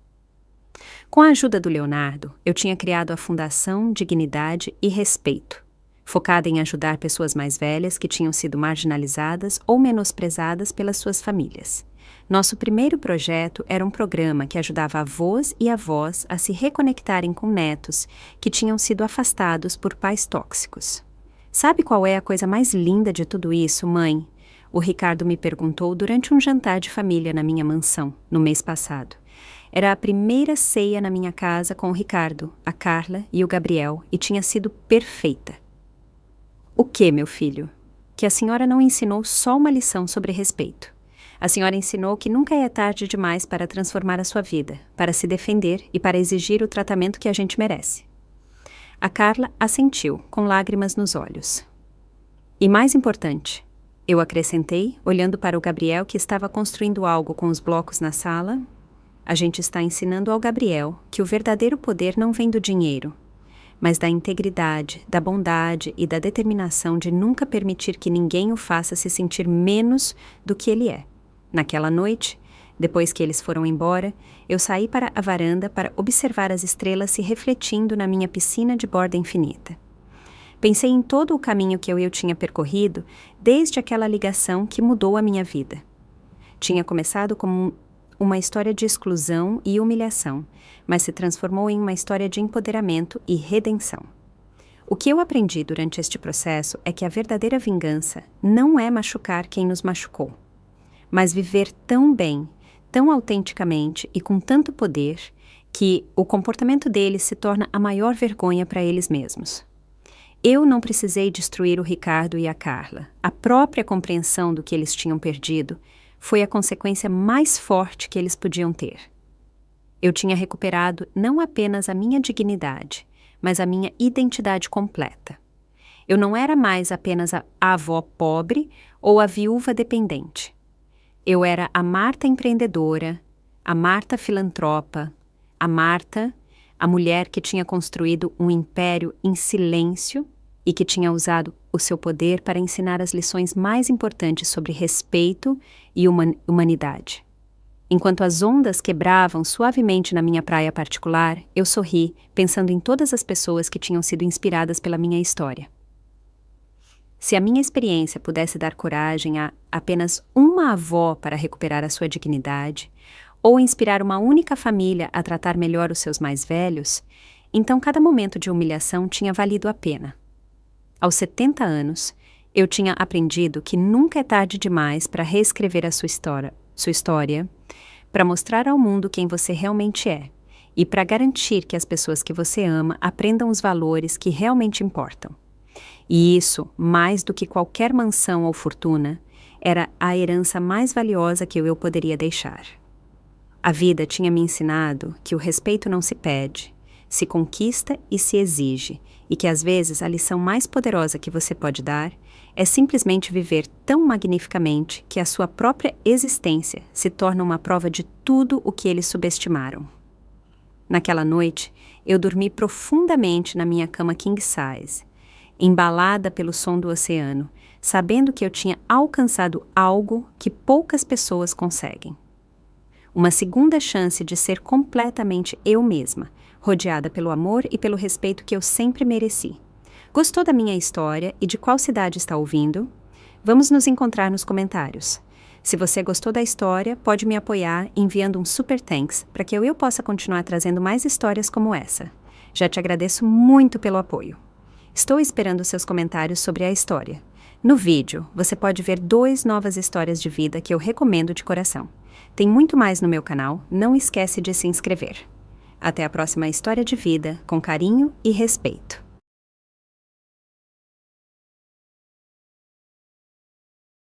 Com a ajuda do Leonardo, eu tinha criado a Fundação Dignidade e Respeito, focada em ajudar pessoas mais velhas que tinham sido marginalizadas ou menosprezadas pelas suas famílias. Nosso primeiro projeto era um programa que ajudava avós e avós a se reconectarem com netos que tinham sido afastados por pais tóxicos. Sabe qual é a coisa mais linda de tudo isso, mãe? O Ricardo me perguntou durante um jantar de família na minha mansão, no mês passado. Era a primeira ceia na minha casa com o Ricardo, a Carla e o Gabriel, e tinha sido perfeita. O que, meu filho? Que a senhora não ensinou só uma lição sobre respeito. A senhora ensinou que nunca é tarde demais para transformar a sua vida, para se defender e para exigir o tratamento que a gente merece. A Carla assentiu, com lágrimas nos olhos. E mais importante, eu acrescentei, olhando para o Gabriel que estava construindo algo com os blocos na sala, a gente está ensinando ao Gabriel que o verdadeiro poder não vem do dinheiro, mas da integridade, da bondade e da determinação de nunca permitir que ninguém o faça se sentir menos do que ele é. Naquela noite, depois que eles foram embora, eu saí para a varanda para observar as estrelas se refletindo na minha piscina de borda infinita. Pensei em todo o caminho que eu tinha percorrido desde aquela ligação que mudou a minha vida. Tinha começado como uma história de exclusão e humilhação, mas se transformou em uma história de empoderamento e redenção. O que eu aprendi durante este processo é que a verdadeira vingança não é machucar quem nos machucou, mas viver tão bem, tão autenticamente e com tanto poder que o comportamento deles se torna a maior vergonha para eles mesmos. Eu não precisei destruir o Ricardo e a Carla. A própria compreensão do que eles tinham perdido foi a consequência mais forte que eles podiam ter. Eu tinha recuperado não apenas a minha dignidade, mas a minha identidade completa. Eu não era mais apenas a avó pobre ou a viúva dependente. Eu era a Marta empreendedora, a Marta filantropa, a Marta, a mulher que tinha construído um império em silêncio e que tinha usado o seu poder para ensinar as lições mais importantes sobre respeito e humanidade. Enquanto as ondas quebravam suavemente na minha praia particular, eu sorri, pensando em todas as pessoas que tinham sido inspiradas pela minha história. Se a minha experiência pudesse dar coragem a apenas uma avó para recuperar a sua dignidade, ou inspirar uma única família a tratar melhor os seus mais velhos, então cada momento de humilhação tinha valido a pena. Aos 70 anos, eu tinha aprendido que nunca é tarde demais para reescrever a sua história, para mostrar ao mundo quem você realmente é e para garantir que as pessoas que você ama aprendam os valores que realmente importam. E isso, mais do que qualquer mansão ou fortuna, era a herança mais valiosa que eu poderia deixar. A vida tinha me ensinado que o respeito não se pede, se conquista e se exige, e que às vezes a lição mais poderosa que você pode dar é simplesmente viver tão magnificamente que a sua própria existência se torna uma prova de tudo o que eles subestimaram. Naquela noite, eu dormi profundamente na minha cama king size, embalada pelo som do oceano, sabendo que eu tinha alcançado algo que poucas pessoas conseguem. Uma segunda chance de ser completamente eu mesma, rodeada pelo amor e pelo respeito que eu sempre mereci. Gostou da minha história e de qual cidade está ouvindo? Vamos nos encontrar nos comentários. Se você gostou da história, pode me apoiar enviando um super thanks para que eu possa continuar trazendo mais histórias como essa. Já te agradeço muito pelo apoio. Estou esperando seus comentários sobre a história. No vídeo, você pode ver 2 novas histórias de vida que eu recomendo de coração. Tem muito mais no meu canal, não esquece de se inscrever. Até a próxima história de vida, com carinho e respeito.